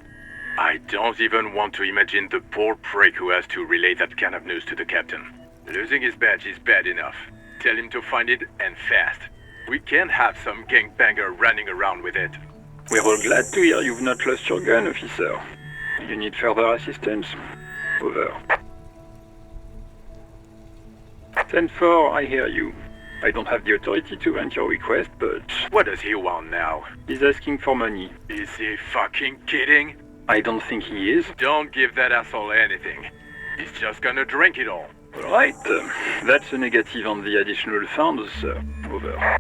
S11: I don't even want to imagine the poor prick who has to relay that kind of news to the captain. Losing his badge is bad enough. Tell him to find it, and fast. We can't have some gangbanger running around with it. We're all glad to hear you've not lost your gun, officer. You need further assistance? Over. 10-4, I hear you. I don't have the authority to grant your request, but... What does he want now? He's asking for money. Is he fucking kidding? I don't think he is. Don't give that asshole anything. He's just gonna drink it all. Alright, that's a negative on the additional funds, sir. Over.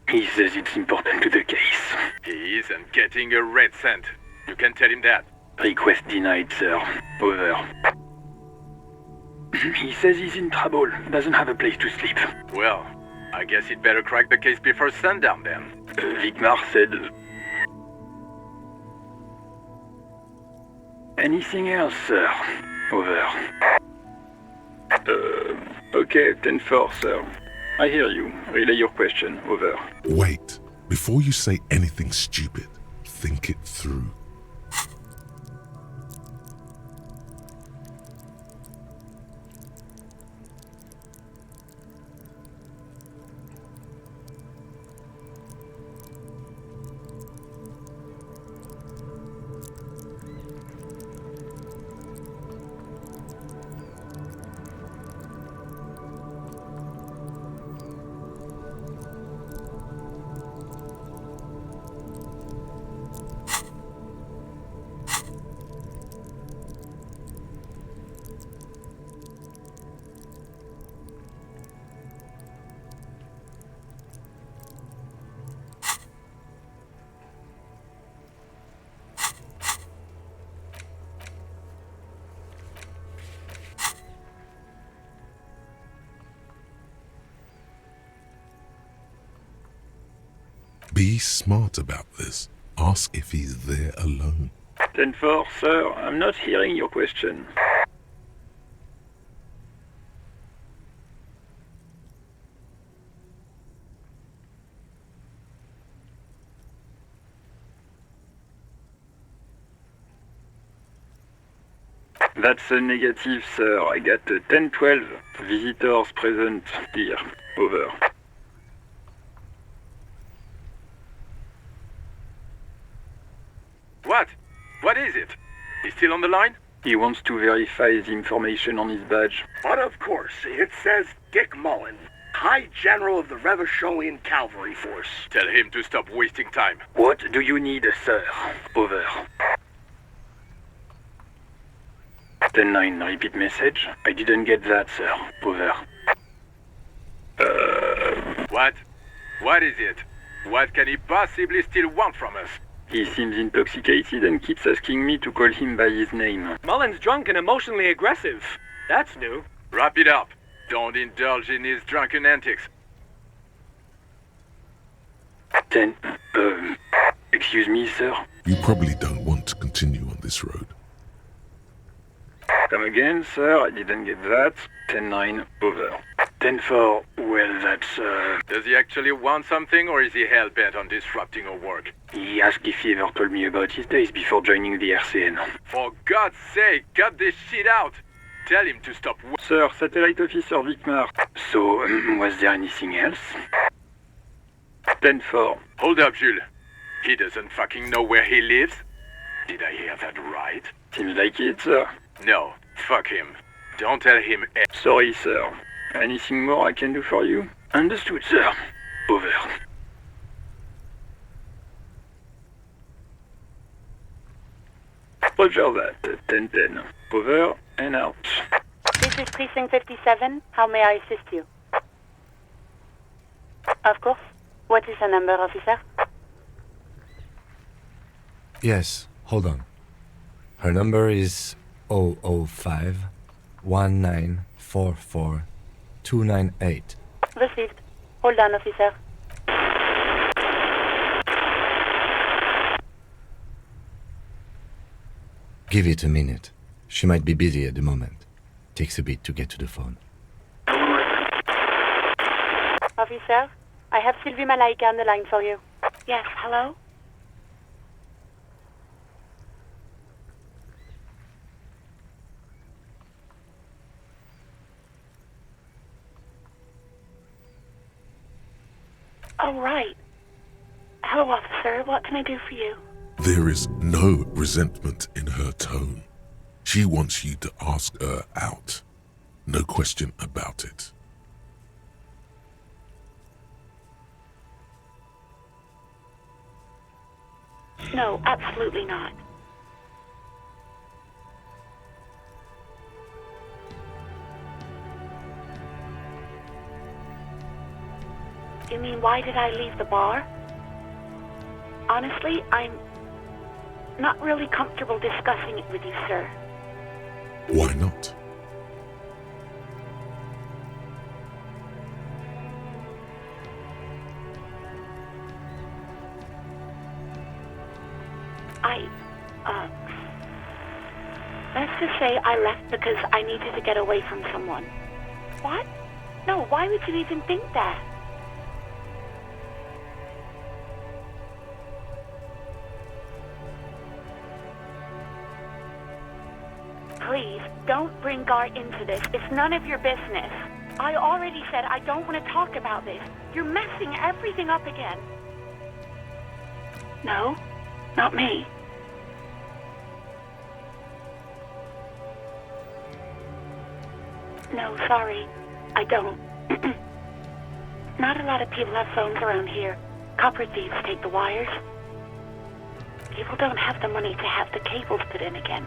S11: He says it's important to the case. He isn't getting a red cent. You can tell him that. Request denied, sir. Over. He says he's in trouble. Doesn't have a place to sleep. Well, I guess he'd better crack the case before sundown then. Vikmar said... Anything else, sir? Over. Okay, 10-4, sir. I hear you. Relay your question. Over.
S3: Wait. Before you say anything stupid, think it through. Be smart about this. Ask if he's there alone.
S11: 10-4, sir. I'm not hearing your question.
S14: That's a negative, sir. I got 10-12 visitors present here. Over.
S11: What? What is it? He's still on the line?
S14: He wants to verify the information on his badge.
S13: But of course, it says Dick Mullen, High General of the Revacholian Cavalry Force.
S11: Tell him to stop wasting time.
S14: What do you need, sir? Over. 10-9, repeat message. I didn't get that, sir. Over.
S11: What? What is it? What can he possibly still want from us?
S14: He seems intoxicated and keeps asking me to call him by his name.
S12: Mullen's drunk and emotionally aggressive. That's new.
S11: Wrap it up. Don't indulge in his drunken antics.
S14: 10. Excuse me, sir?
S3: You probably don't want to continue on this road.
S14: Come again, sir? I didn't get that. 10-9, over. 10-4, well, that's,
S11: Does he actually want something, or is he hell-bent on disrupting our work?
S14: He asked if he ever told me about his days before joining the RCN.
S11: For God's sake, cut this shit out! Tell him to stop.
S14: Sir, Satellite Officer Vicmar. So, was there anything else? 10-4.
S11: Hold up, Jules. He doesn't fucking know where he lives? Did I hear that right?
S14: Seems like it, sir.
S11: No, fuck him. Don't tell him.
S14: Sorry, sir. Anything more I can do for you? Understood, sir. Over. Roger that. 10-10. Over and out.
S10: This is Precinct 57. How may I assist you? Of course. What is the number, officer?
S8: Yes, hold on. Her number is 005 1944 298.
S10: Received. Hold on, officer.
S8: Give it a minute. She might be busy at the moment. Takes a bit to get to the phone.
S10: Officer, I have Sylvie Malaika on the line for you. Yes, hello? Oh, right. Hello, officer. What can I do for you?
S3: There is no resentment in her tone. She wants you to ask her out. No question about it.
S10: No, absolutely not. You mean, why did I leave the bar? Honestly, I'm not really comfortable discussing it with you, sir.
S3: Why not?
S10: Let's just say I left because I needed to get away from someone. What? No, why would you even think that? Please, don't bring Gar into this. It's none of your business. I already said I don't want to talk about this. You're messing everything up again. No, not me. No, sorry. I don't. Not a lot of people have phones around here. Copper thieves take the wires. People don't have the money to have the cables put in again.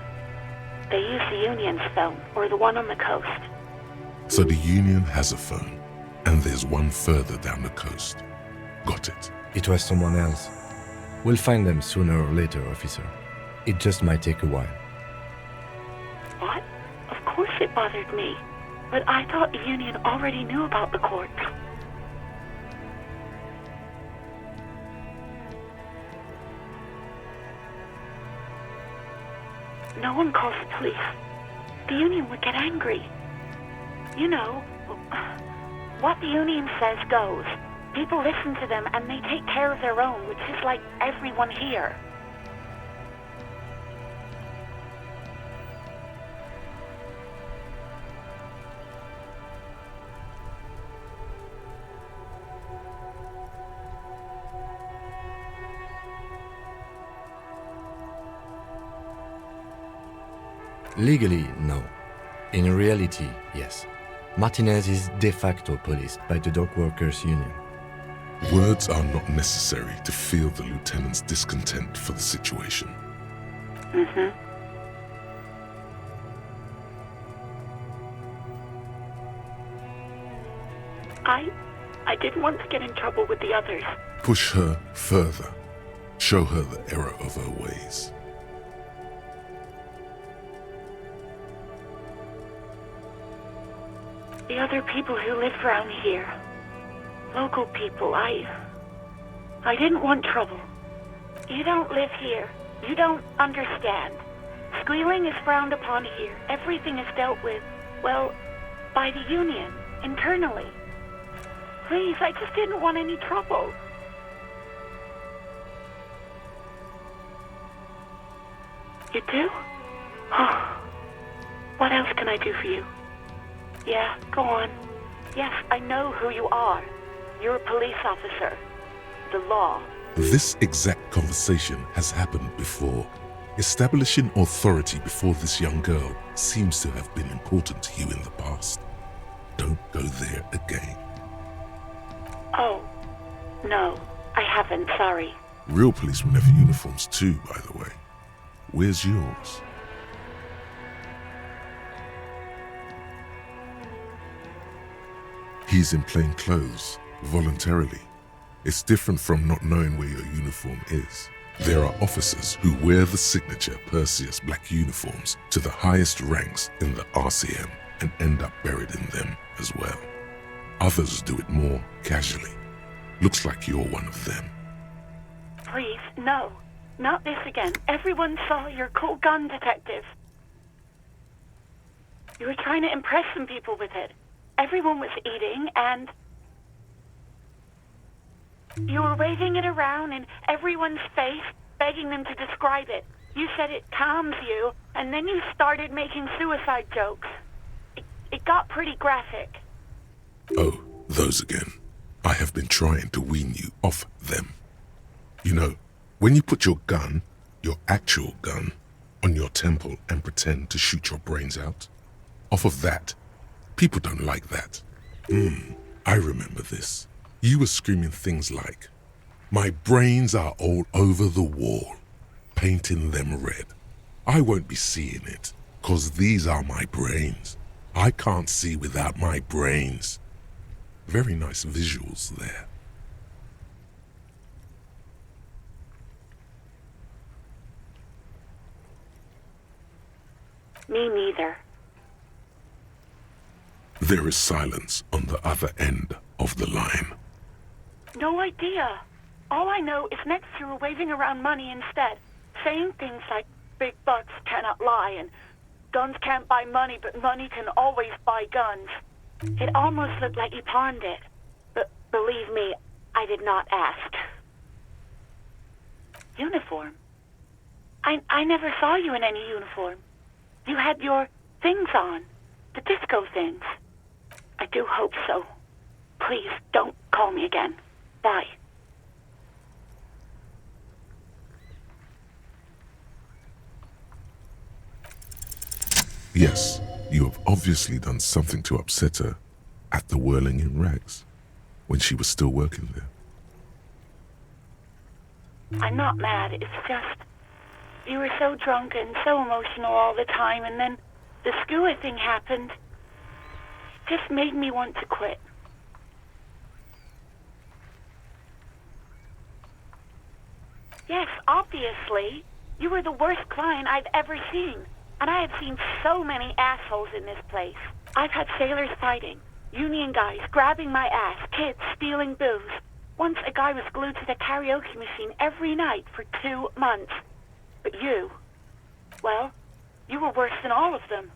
S10: They use the Union's phone, or the one on the coast.
S3: So the Union has a phone, and there's one further down the coast. Got it.
S8: It was someone else. We'll find them sooner or later, officer. It just might take a while.
S10: What? Of course it bothered me. But I thought the Union already knew about the courts. No one calls the police. The Union would get angry. You know, what the Union says goes. People listen to them and they take care of their own, which is like everyone here.
S8: Legally, no. In reality, yes. Martinez is de facto policed by the Dock Workers Union.
S3: Words are not necessary to feel the lieutenant's discontent for the situation.
S10: Mm-hmm. I didn't want to get in trouble with the others.
S3: Push her further. Show her the error of her ways.
S10: The other people who live around here. Local people, I didn't want trouble. You don't live here. You don't understand. Squealing is frowned upon here. Everything is dealt with, well, by the union, internally. Please, I just didn't want any trouble. You do? Oh. What else can I do for you? Yeah, go on. Yes, I know who you are. You're a police officer. The law.
S3: This exact conversation has happened before. Establishing authority before this young girl seems to have been important to you in the past. Don't go there again.
S10: Oh, no, I haven't, sorry.
S3: Real policemen have uniforms too, by the way. Where's yours? He's in plain clothes, voluntarily. It's different from not knowing where your uniform is. There are officers who wear the signature Perseus black uniforms to the highest ranks in the RCM and end up buried in them as well. Others do it more casually. Looks like you're one of them.
S10: Please, no. Not this again. Everyone saw your cool gun, detective. You were trying to impress some people with it. Everyone was eating, and you were waving it around in everyone's face, begging them to describe it. You said it calms you, and then you started making suicide jokes. It got pretty graphic.
S3: Oh, those again. I have been trying to wean you off them. You know, when you put your gun, your actual gun, on your temple and pretend to shoot your brains out, off of that, people don't like that. I remember this. You were screaming things like, "My brains are all over the wall, painting them red. I won't be seeing it, 'cause these are my brains. I can't see without my brains." Very nice visuals there.
S10: Me neither.
S3: There is silence on the other end of the line.
S10: No idea. All I know is next you were waving around money instead, saying things like big bucks cannot lie and guns can't buy money, but money can always buy guns. It almost looked like you pawned it. But believe me, I did not ask. Uniform? I never saw you in any uniform. You had your things on, the disco things. I do hope so. Please, don't call me again. Bye.
S3: Yes, you have obviously done something to upset her at the Whirling in Rags, when she was still working there.
S10: I'm not mad, it's just you were so drunk and so emotional all the time, and then the skua thing happened. It just made me want to quit. Yes, obviously. You were the worst client I've ever seen. And I have seen so many assholes in this place. I've had sailors fighting, union guys grabbing my ass, kids stealing booze. Once a guy was glued to the karaoke machine every night for 2 months. But you, well, you were worse than all of them.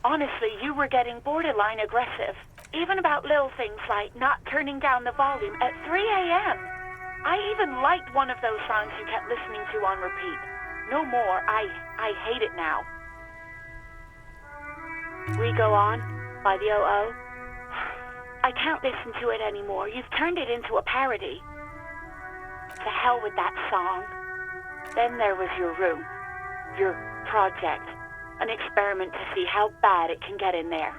S10: Honestly, you were getting borderline aggressive. Even about little things like not turning down the volume at 3 a.m. I even liked one of those songs you kept listening to on repeat. No more. I hate it now. We Go On by the O.O. I can't listen to it anymore. You've turned it into a parody. To hell with that song. Then there was your room, your project, an experiment to see how bad it can get in there.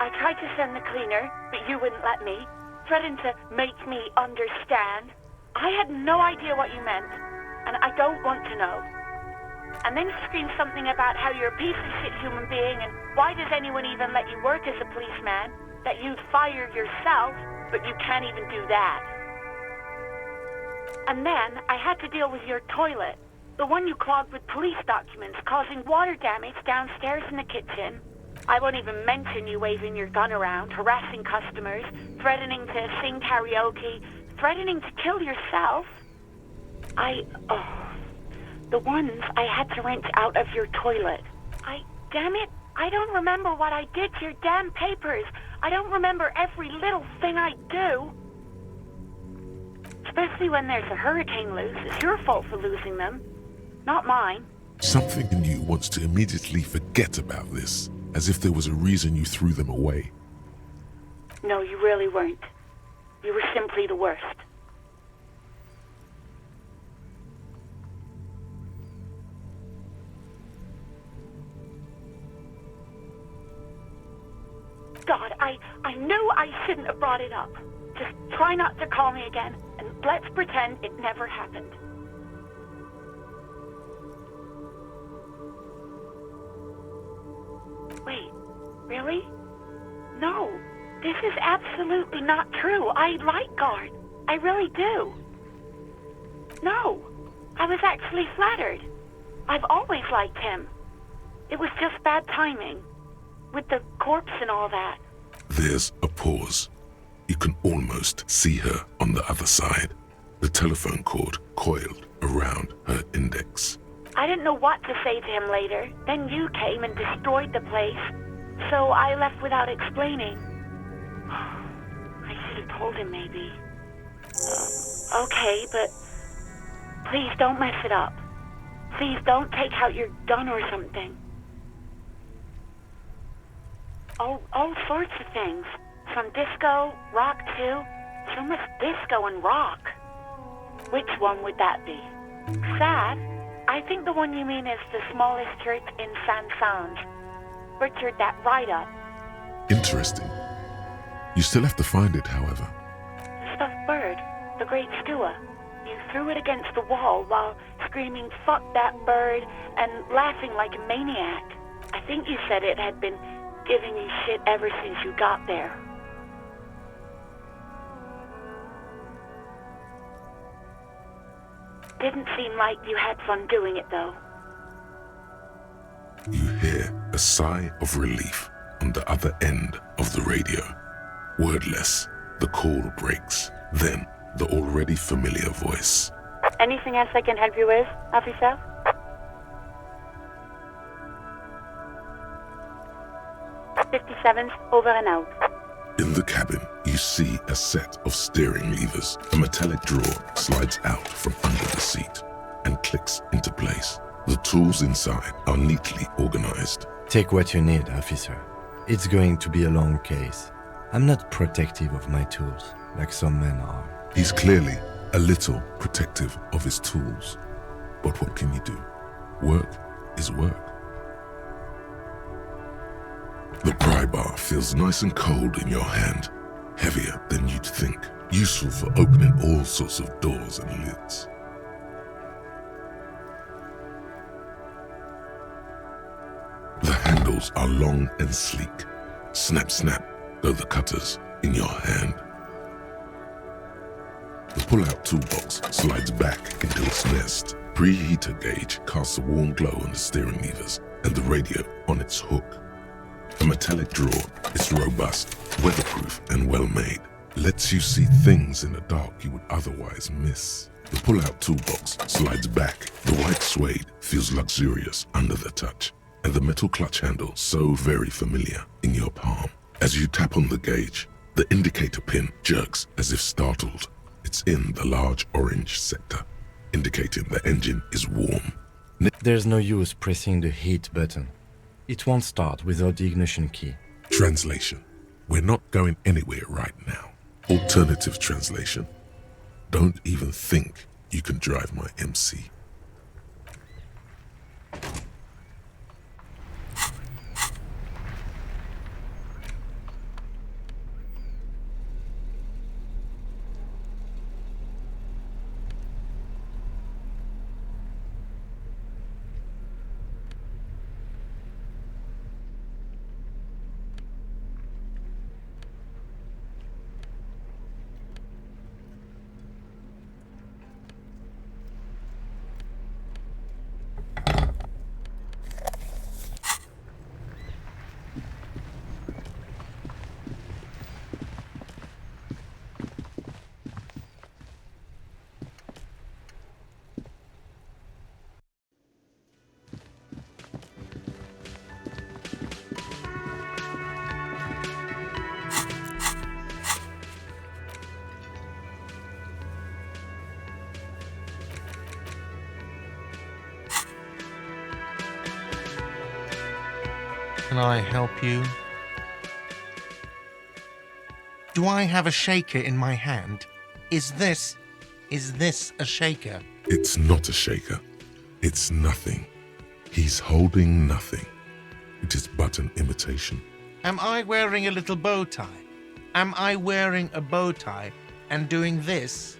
S10: I tried to send the cleaner, but you wouldn't let me, threatened to make me understand. I had no idea what you meant, and I don't want to know. And then you screamed something about how you're a piece of shit human being, and why does anyone even let you work as a policeman? That you'd fire yourself, but you can't even do that. And then I had to deal with your toilet, the one you clogged with police documents, causing water damage downstairs in the kitchen. I won't even mention you waving your gun around, harassing customers, threatening to sing karaoke, threatening to kill yourself. The ones I had to wrench out of your toilet. Damn it, I don't remember what I did to your damn papers. I don't remember every little thing I do. Especially when there's a hurricane loose. It's your fault for losing them, not mine.
S3: Something in you wants to immediately forget about this, as if there was a reason you threw them away.
S10: No, you really weren't. You were simply the worst. God, I knew I shouldn't have brought it up. Just try not to call me again, and let's pretend it never happened. Wait, really? No, this is absolutely not true. I like Guard. I really do. No, I was actually flattered. I've always liked him. It was just bad timing. With the corpse and all that.
S3: There's a pause. You can almost see her on the other side. The telephone cord coiled around her index.
S10: I didn't know what to say to him later. Then you came and destroyed the place. So I left without explaining. I should have told him maybe. Okay, but please don't mess it up. Please don't take out your gun or something. All sorts of things. From disco, rock too. So much disco and rock. Which one would that be? Sad? I think the one you mean is the smallest church in Saint-Saëns. Butchered that right up.
S3: Interesting. You still have to find it, however.
S10: The stuffed bird, the great Stua. You threw it against the wall while screaming, "Fuck that bird," and laughing like a maniac. I think you said it had been giving you shit ever since you got there. Didn't seem like you had fun doing it, though.
S3: You hear a sigh of relief on the other end of the radio. Wordless, the call breaks. Then, the already familiar voice.
S10: Anything else I can help you with, officer? '57's over and out.
S3: In the cabin, you see a set of steering levers. A metallic drawer slides out from under the seat and clicks into place. The tools inside are neatly organized.
S8: Take what you need, officer. It's going to be a long case. I'm not protective of my tools, like some men are.
S3: He's clearly a little protective of his tools. But what can you do? Work is work. The pry bar feels nice and cold in your hand, heavier than you'd think, useful for opening all sorts of doors and lids. The handles are long and sleek. Snap, snap go the cutters in your hand. The pull-out toolbox slides back into its nest. Preheater gauge casts a warm glow on the steering levers and the radio on its hook. A metallic drawer, it's robust, weatherproof and well-made. Lets you see things in the dark you would otherwise miss. The pull-out toolbox slides back. The white suede feels luxurious under the touch, and the metal clutch handle so very familiar in your palm. As you tap on the gauge, the indicator pin jerks as if startled. It's in the large orange sector, indicating the engine is warm.
S8: There's no use pressing the heat button. It won't start without the ignition key.
S3: Translation: we're not going anywhere right now. Alternative translation: don't even think you can drive my MC.
S5: can I help you? Do I have a shaker in my hand? Is this a shaker?
S3: It's not a shaker. It's nothing. He's holding nothing. It is but an imitation.
S5: Am I wearing a little bow tie? Am I wearing a bow tie and doing this?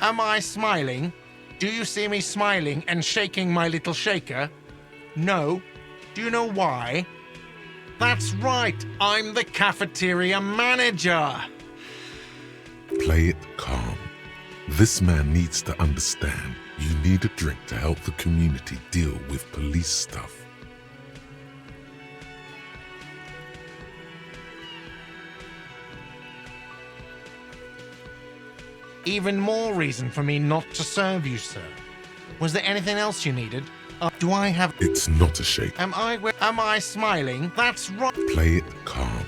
S5: Am I smiling? Do you see me smiling and shaking my little shaker? No. Do you know why? That's right, I'm the cafeteria manager.
S3: Play it calm. This man needs to understand you need a drink to help the community deal with police stuff.
S5: Even more reason for me not to serve you, sir. Was there anything else you needed? Do I have...
S3: It's not a shake.
S5: Am I smiling? That's right.
S3: Play it calm.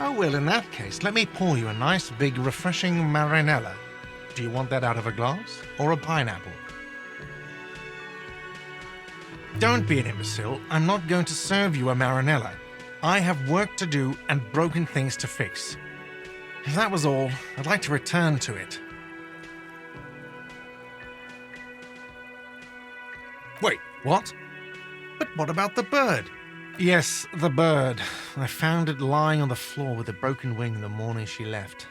S5: Oh, well, in that case, let me pour you a nice, big, refreshing marinella. Do you want that out of a glass or a pineapple? Don't be an imbecile. I'm not going to serve you a marinella. I have work to do and broken things to fix. If that was all, I'd like to return to it. Wait, what? But what about the bird? Yes, the bird. I found it lying on the floor with a broken wing the morning she left.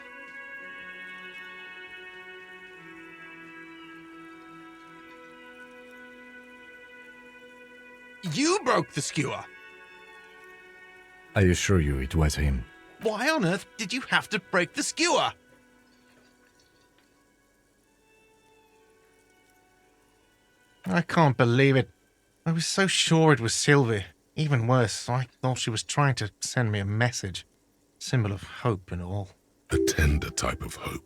S5: You broke the skewer!
S8: I assure you it was him.
S5: Why on earth did you have to break the skewer? I can't believe it. I was so sure it was Sylvie. Even worse, I thought she was trying to send me a message. Symbol of hope and all.
S3: A tender type of hope.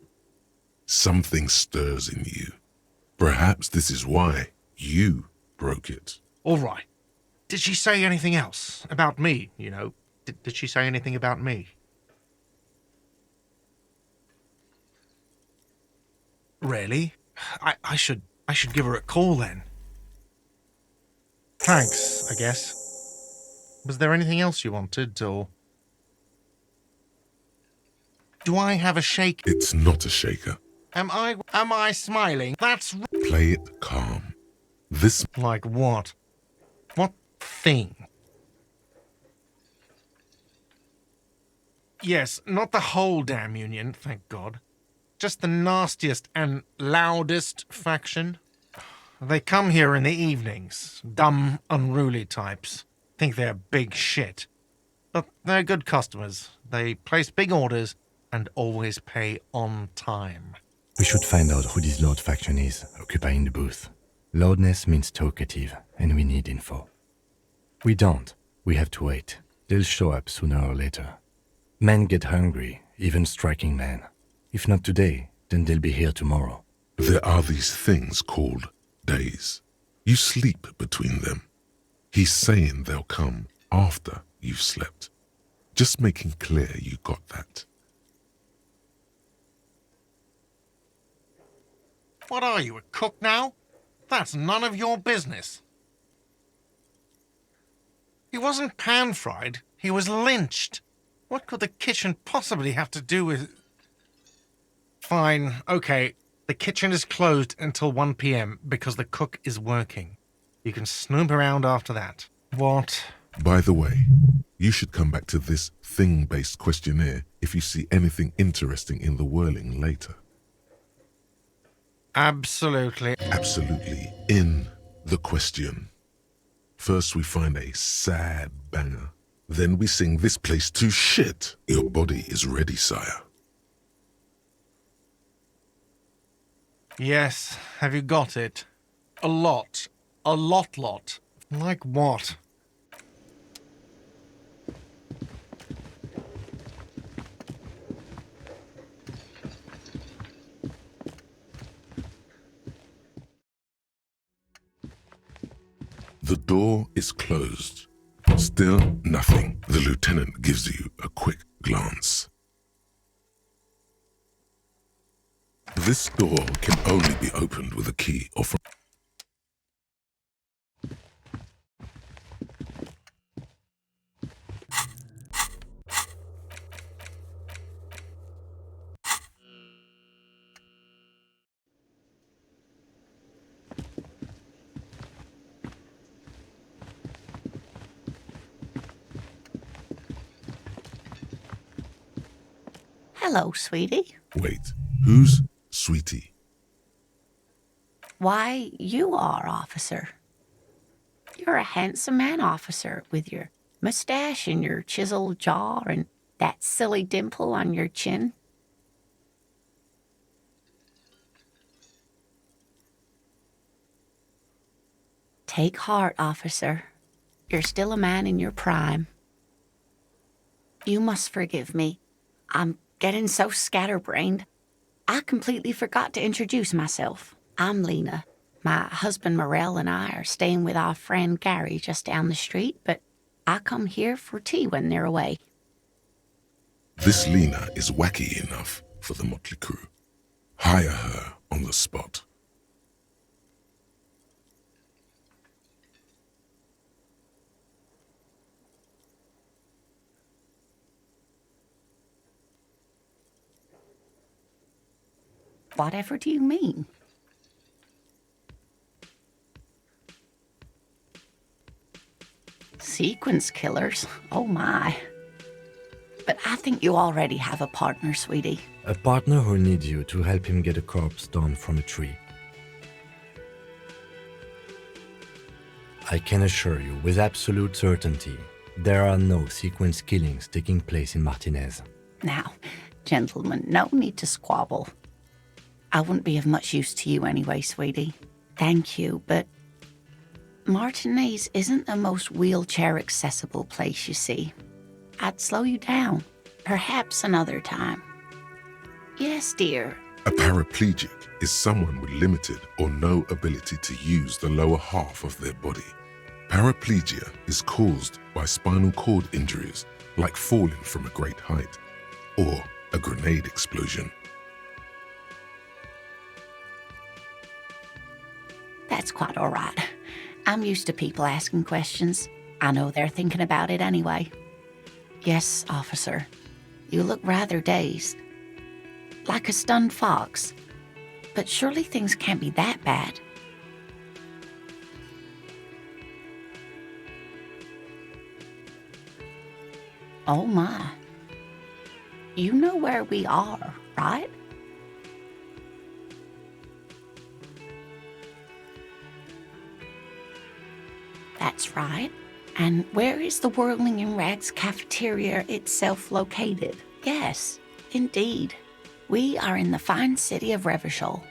S3: Something stirs in you. Perhaps this is why you broke it.
S5: All right. Did she say anything else? About me, you know? Did she say anything about me? Really? I should give her a call then. Thanks, I guess. Was there anything else you wanted, or... Do I have a shake?
S3: It's not a shaker.
S5: Am I smiling? That's...
S3: Play it calm. This...
S5: Like what? What thing? Yes, not the whole damn union, thank God. Just the nastiest and loudest faction. They come here in the evenings. Dumb, unruly types. Think they're big shit. But they're good customers. They place big orders and always pay on time.
S8: We should find out who this Lord faction is, occupying the booth. Loudness means talkative, and we need info. We don't. We have to wait. They'll show up sooner or later. Men get hungry, even striking men. If not today, then they'll be here tomorrow.
S3: There are these things called days. You sleep between them. He's saying they'll come after you've slept. Just making clear you got that.
S5: What are you, a cook now? That's none of your business. He wasn't pan-fried, he was lynched. What could the kitchen possibly have to do with... Fine, okay. The kitchen is closed until 1 p.m. because the cook is working. You can snoop around after that. What?
S3: By the way, you should come back to this thing-based questionnaire if you see anything interesting in the whirling later.
S5: Absolutely.
S3: Absolutely. In the question. First we find a sad banger. Then we sing this place to shit. Your body is ready, sire.
S5: Yes, have you got it? A lot. A lot. Like what?
S3: The door is closed. Still nothing. The lieutenant gives you a quick glance. This door can only be opened with a key or from...
S6: Hello, sweetie.
S3: Wait, who's Sweetie?
S6: Why, you are, officer. You're a handsome man, officer, with your mustache and your chiseled jaw and that silly dimple on your chin. Take heart, officer. You're still a man in your prime. You must forgive me. I'm getting so scatterbrained. I completely forgot to introduce myself. I'm Lena. My husband Morel and I are staying with our friend Gary just down the street, but I come here for tea when they're away.
S3: This Lena is wacky enough for the motley crew. Hire her on the spot.
S6: Whatever do you mean? Sequence killers? Oh my. But I think you already have a partner, sweetie.
S8: A partner who needs you to help him get a corpse down from a tree. I can assure you with absolute certainty, there are no sequence killings taking place in Martinez.
S6: Now, gentlemen, no need to squabble. I wouldn't be of much use to you anyway, sweetie. Thank you, but Martinez isn't the most wheelchair-accessible place, you see. I'd slow you down. Perhaps another time. Yes, dear.
S3: A paraplegic is someone with limited or no ability to use the lower half of their body. Paraplegia is caused by spinal cord injuries, like falling from a great height, or a grenade explosion.
S6: That's quite all right. I'm used to people asking questions. I know they're thinking about it anyway. Yes, officer. You look rather dazed. Like a stunned fox. But surely things can't be that bad. Oh my. You know where we are, right? That's right. And where is the Whirling in Rags cafeteria itself located? Yes, indeed. We are in the fine city of Revachol.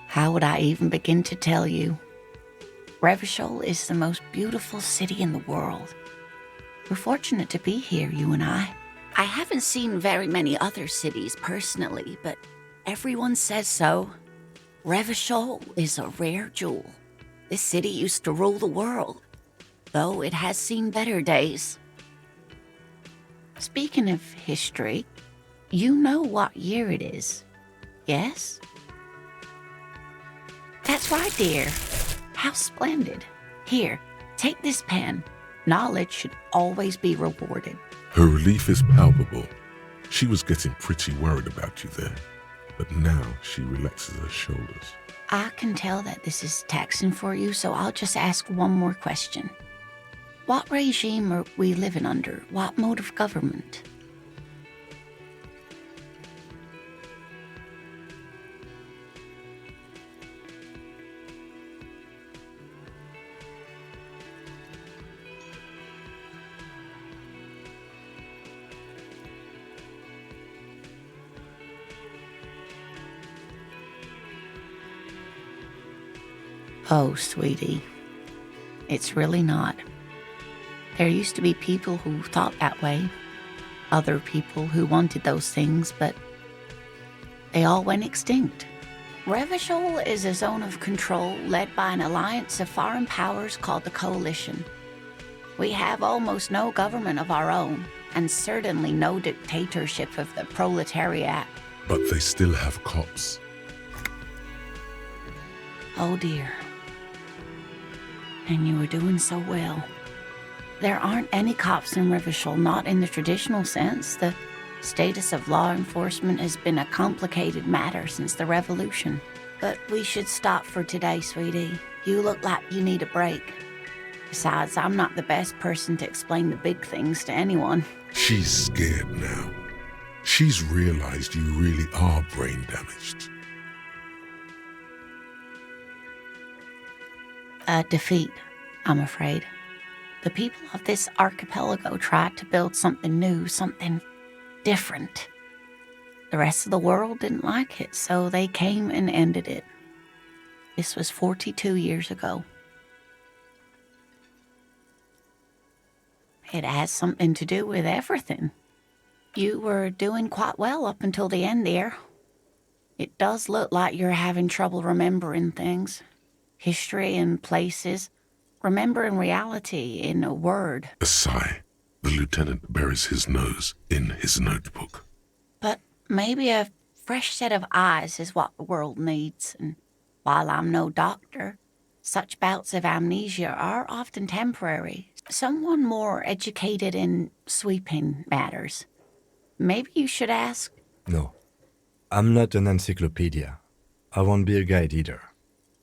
S6: How would I even begin to tell you? Revachol is the most beautiful city in the world. We're fortunate to be here, you and I. I haven't seen very many other cities personally, but everyone says so. Revachol is a rare jewel. This city used to rule the world, though it has seen better days. Speaking of history, you know what year it is, yes? That's right, dear. How splendid. Here, take this pen. Knowledge should always be rewarded.
S3: Her relief is palpable. She was getting pretty worried about you there, but now she relaxes her shoulders.
S6: I can tell that this is taxing for you, so I'll just ask one more question. What regime are we living under? What mode of government? Oh, sweetie, it's really not. There used to be people who thought that way, other people who wanted those things, but they all went extinct. Revachol is a zone of control led by an alliance of foreign powers called the Coalition. We have almost no government of our own, and certainly no dictatorship of the proletariat.
S3: But they still have cops.
S6: Oh dear. And you were doing so well. There aren't any cops in Revachol, not in the traditional sense. The status of law enforcement has been a complicated matter since the revolution. But we should stop for today, sweetie. You look like you need a break. Besides, I'm not the best person to explain the big things to anyone.
S3: She's scared now. She's realized you really are brain damaged.
S6: A defeat, I'm afraid. The people of this archipelago tried to build something new, something different. The rest of the world didn't like it, so they came and ended it. This was 42 years ago. It has something to do with everything. You were doing quite well up until the end there. It does look like you're having trouble remembering things. History and places. Remembering reality in a word.
S3: A sigh. The lieutenant buries his nose in his notebook.
S6: But maybe a fresh set of eyes is what the world needs. And while I'm no doctor, such bouts of amnesia are often temporary. Someone more educated in sweeping matters. Maybe you should ask.
S8: No, I'm not an encyclopedia. I won't be a guide either.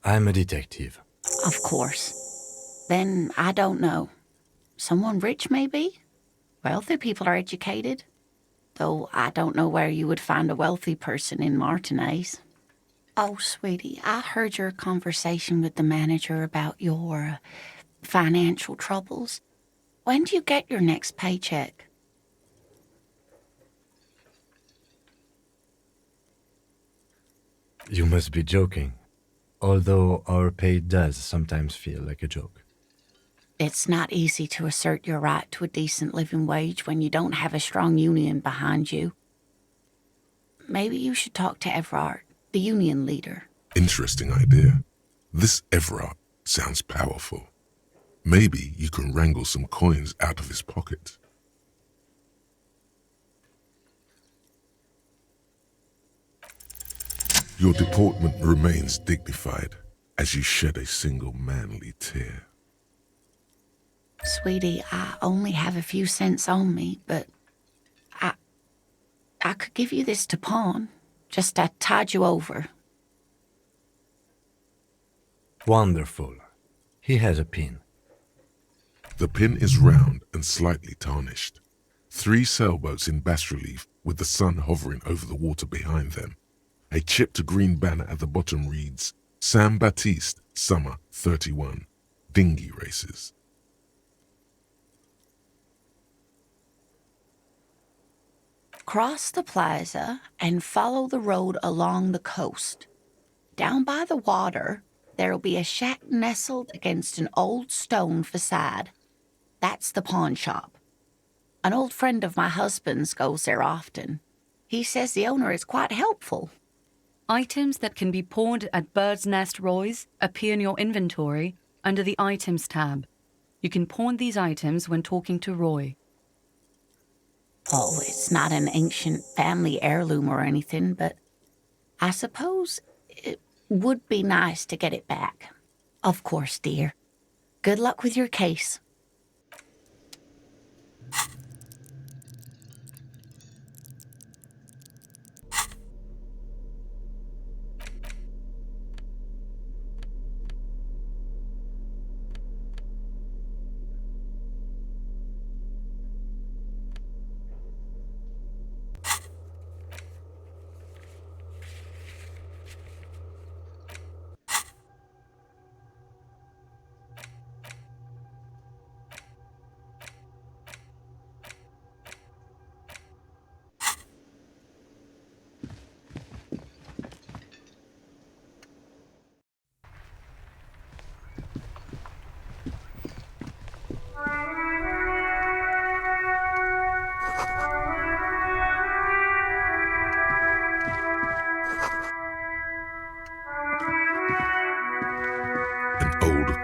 S8: I'm a detective.
S6: Of course. Then I don't know. Someone rich, maybe? Wealthy people are educated. Though I don't know where you would find a wealthy person in Martinez. Oh, sweetie, I heard your conversation with the manager about your financial troubles. When do you get your next paycheck?
S8: You must be joking. Although our pay does sometimes feel like a joke.
S6: It's not easy to assert your right to a decent living wage when you don't have a strong union behind you. Maybe you should talk to Everard, the union leader.
S3: Interesting idea. This Everard sounds powerful. Maybe you can wrangle some coins out of his pocket. Your deportment remains dignified as you shed a single manly tear.
S6: Sweetie, I only have a few cents on me, but I could give you this to pawn. Just to tide you over.
S8: Wonderful. He has a pin.
S3: The pin is round and slightly tarnished. 3 sailboats in bas-relief with the sun hovering over the water behind them. A chipped green banner at the bottom reads, San Baptiste, Summer 31, Dinghy Races.
S6: Cross the plaza and follow the road along the coast. Down by the water, there'll be a shack nestled against an old stone facade. That's the pawn shop. An old friend of my husband's goes there often. He says the owner is quite helpful.
S7: Items that can be pawned at Bird's Nest Roy's appear in your inventory under the Items tab. You can pawn these items when talking to Roy.
S6: Oh, it's not an ancient family heirloom or anything, but I suppose it would be nice to get it back. Of course, dear. Good luck with your case.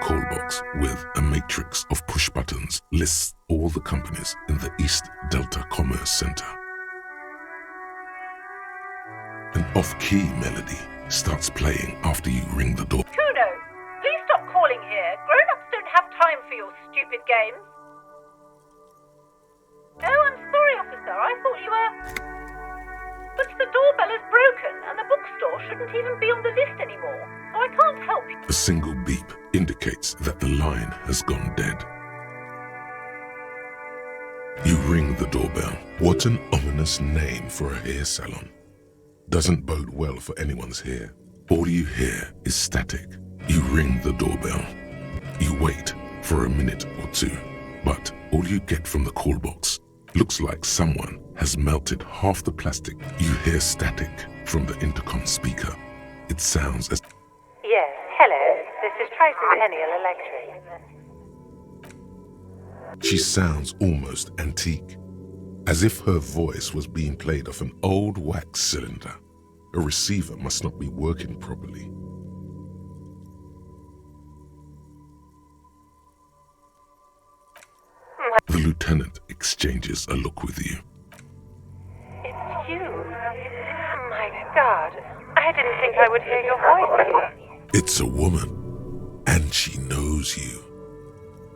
S3: Call box with a matrix of push buttons lists all the companies in the East Delta Commerce Center. An off-key melody starts playing after you ring the door.
S15: Kuno, please stop calling here. Grown-ups don't have time for your stupid games. Oh, I'm sorry, officer. I thought you were... But the doorbell is broken and the bookstore shouldn't even be on the list anymore, so I can't help you.
S3: A single beep indicates that the line has gone dead. You ring the doorbell. What an ominous name for a hair salon. Doesn't bode well for anyone's hair. All you hear is static. You ring the doorbell. You wait for a minute or two, but all you get from the call box looks like someone has melted half the plastic. You hear static from the intercom speaker. It sounds as...
S15: Yes, hello. This is Tricentennial Electric.
S3: She sounds almost antique, as if her voice was being played off an old wax cylinder. A receiver must not be working properly. The lieutenant exchanges a look with you.
S15: It's you. My God. I didn't think I would hear your voice.
S3: It's a woman, and she knows you.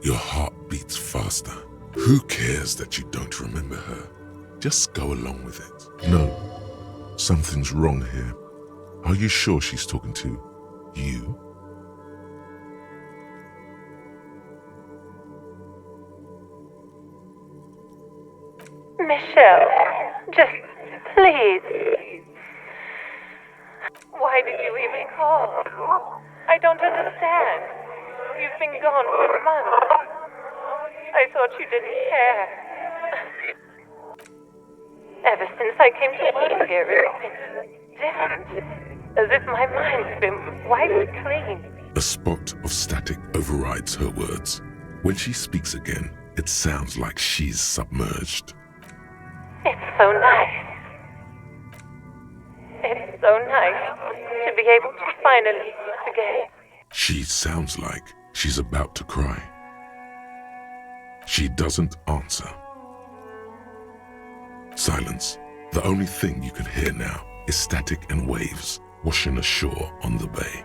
S3: Your heart beats faster. Who cares that you don't remember her? Just go along with it. No, something's wrong here. Are you sure she's talking to you?
S15: Michelle, just please. Why did you even call? I don't understand. You've been gone for months. I thought you didn't care. Ever since I came to work here, it's been different. As if my mind's been wiped clean.
S3: A spot of static overrides her words. When she speaks again, it sounds like she's submerged.
S15: It's so nice. It's so nice to be able to finally forget.
S3: She sounds like she's about to cry. She doesn't answer. Silence. The only thing you can hear now is static and waves washing ashore on the bay.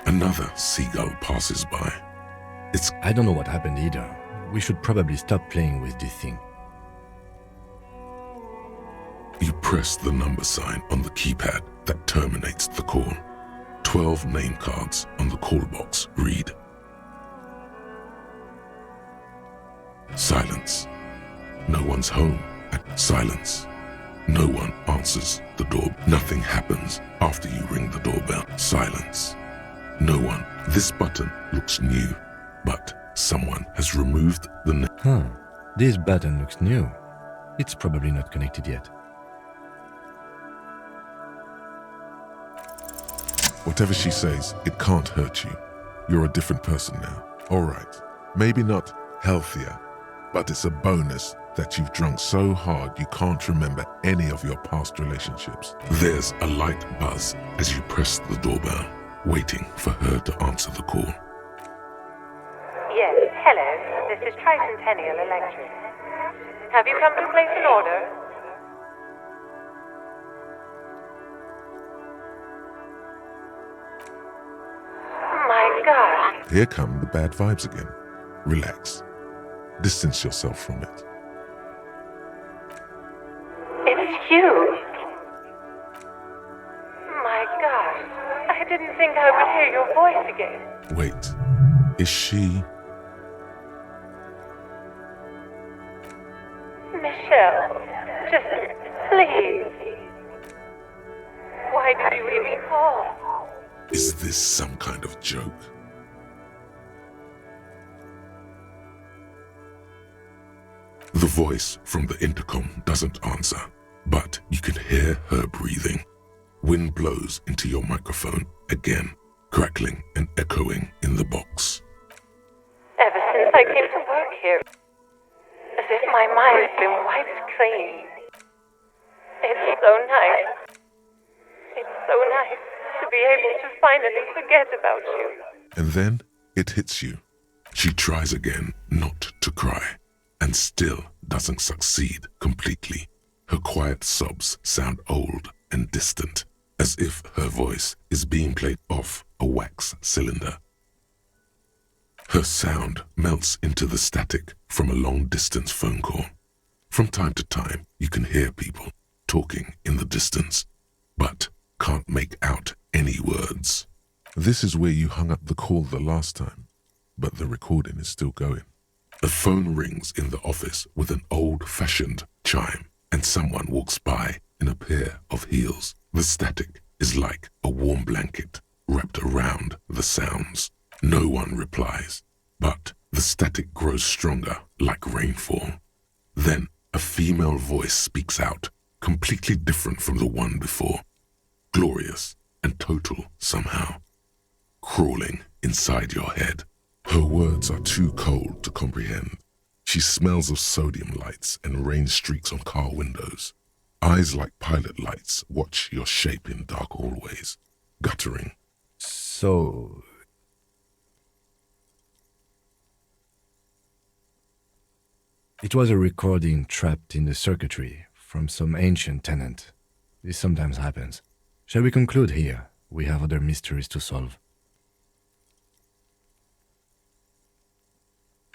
S3: Another seagull passes by.
S8: I don't know what happened either. We should probably stop playing with this thing.
S3: You press the number sign on the keypad that terminates the call. 12 name cards on the call box read. Silence. No one's home. Silence. No one answers the door. Nothing happens after you ring the doorbell. Silence. No one. This button looks new, but someone has removed the
S8: This button looks new. It's probably not connected yet.
S3: Whatever she says, it can't hurt you. You're a different person now. All right. Maybe not healthier, but it's a bonus that you've drunk so hard you can't remember any of your past relationships. There's a light buzz as you press the doorbell, waiting for her to answer the call.
S15: Yes, hello. This is Tricentennial Electric. Have you come to place an order? My God.
S3: Here come the bad vibes again. Relax. Distance yourself from it.
S15: It's you. My God. I didn't think I would hear your voice again.
S3: Wait. Is she...
S15: Michelle, just please. Why did you even call?
S3: Is this some kind of joke? The voice from the intercom doesn't answer, but you can hear her breathing. Wind blows into your microphone again, crackling and echoing in the box.
S15: Ever since I came to work here, as if my mind's been wiped clean. It's so nice. It's so nice to be able to finally forget about you.
S3: And then it hits you. She tries again not to cry, and still doesn't succeed completely. Her quiet sobs sound old and distant, as if her voice is being played off a wax cylinder. Her sound melts into the static from a long-distance phone call. From time to time, you can hear people talking in the distance, but can't make out any words. This is where you hung up the call the last time, but the recording is still going. A phone rings in the office with an old-fashioned chime, and someone walks by in a pair of heels. The static is like a warm blanket wrapped around the sounds. No one replies, but the static grows stronger like rainfall. Then a female voice speaks out, completely different from the one before. Glorious and total somehow. Crawling inside your head. Her words are too cold to comprehend. She smells of sodium lights and rain streaks on car windows. Eyes like pilot lights watch your shape in dark hallways. Guttering.
S8: So... It was a recording trapped in the circuitry from some ancient tenant. This sometimes happens. Shall we conclude here? We have other mysteries to solve.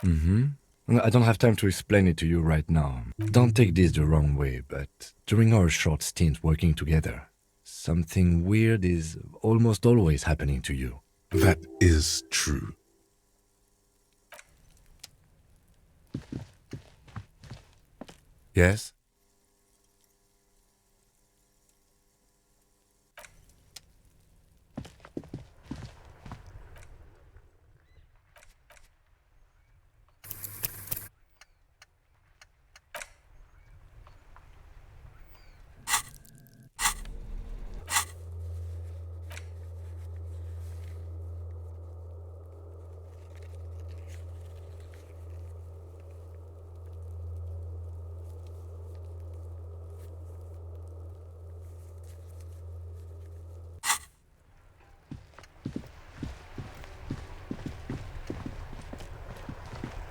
S8: I don't have time to explain it to you right now. Don't take this the wrong way, but during our short stint working together, something weird is almost always happening to you.
S3: That is true.
S8: Yes?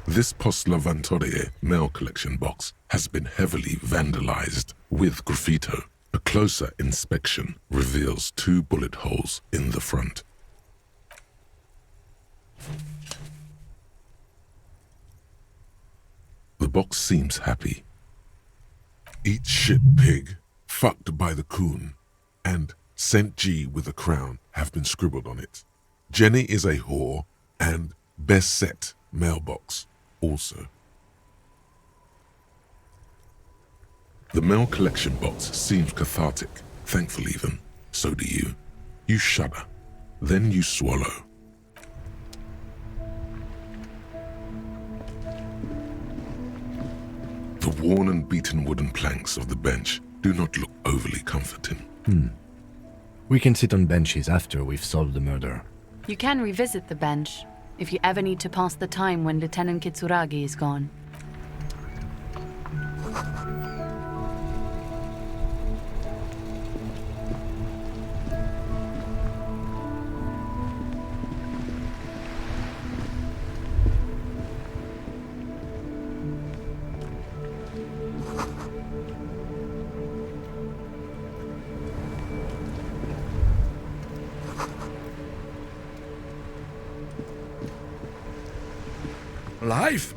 S3: This Post Lavatorie mail collection box has been heavily vandalized with graffito. A closer inspection reveals 2 bullet holes in the front. The box seems happy. Eat shit pig, fucked by the coon, and St. G with a crown have been scribbled on it. Jenny is a whore, and best set mailbox also. The mail collection box seems cathartic, thankful even. So do you. You shudder, then you swallow. The worn and beaten wooden planks of the bench do not look overly comforting.
S8: We can sit on benches after we've solved the murder.
S7: You can revisit the bench if you ever need to pass the time when Lieutenant Kitsuragi is gone.
S16: Life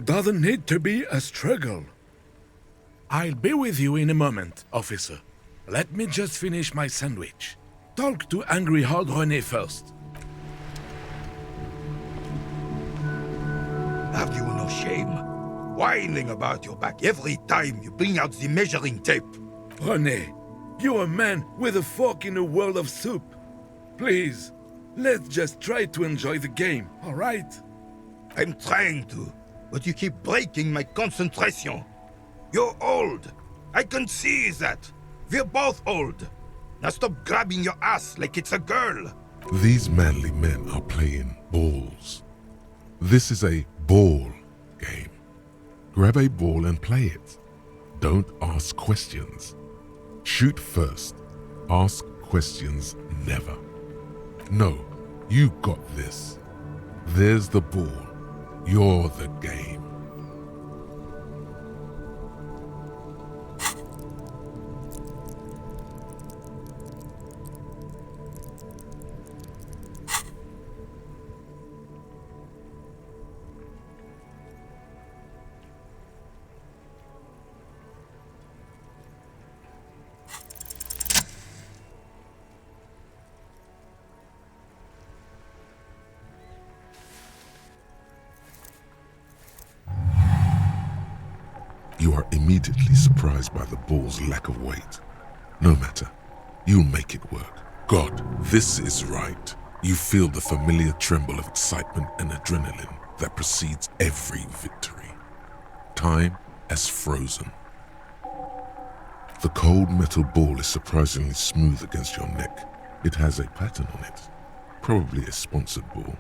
S16: doesn't need to be a struggle. I'll be with you in a moment, officer. Let me just finish my sandwich. Talk to Angry Hard René first.
S17: Have you no shame? Whining about your back every time you bring out the measuring tape.
S16: René, you're a man with a fork in a world of soup. Please, let's just try to enjoy the game, all right?
S17: I'm trying to, but you keep breaking my concentration. You're old. I can see that. We're both old. Now stop grabbing your ass like it's a girl.
S3: These manly men are playing balls. This is a ball game. Grab a ball and play it. Don't ask questions. Shoot first. Ask questions never. No, you got this. There's the ball. You're the game. You are immediately surprised by the ball's lack of weight. No matter, you'll make it work. God, this is right. You feel the familiar tremble of excitement and adrenaline that precedes every victory. Time has frozen. The cold metal ball is surprisingly smooth against your neck. It has a pattern on it, probably a sponsored ball.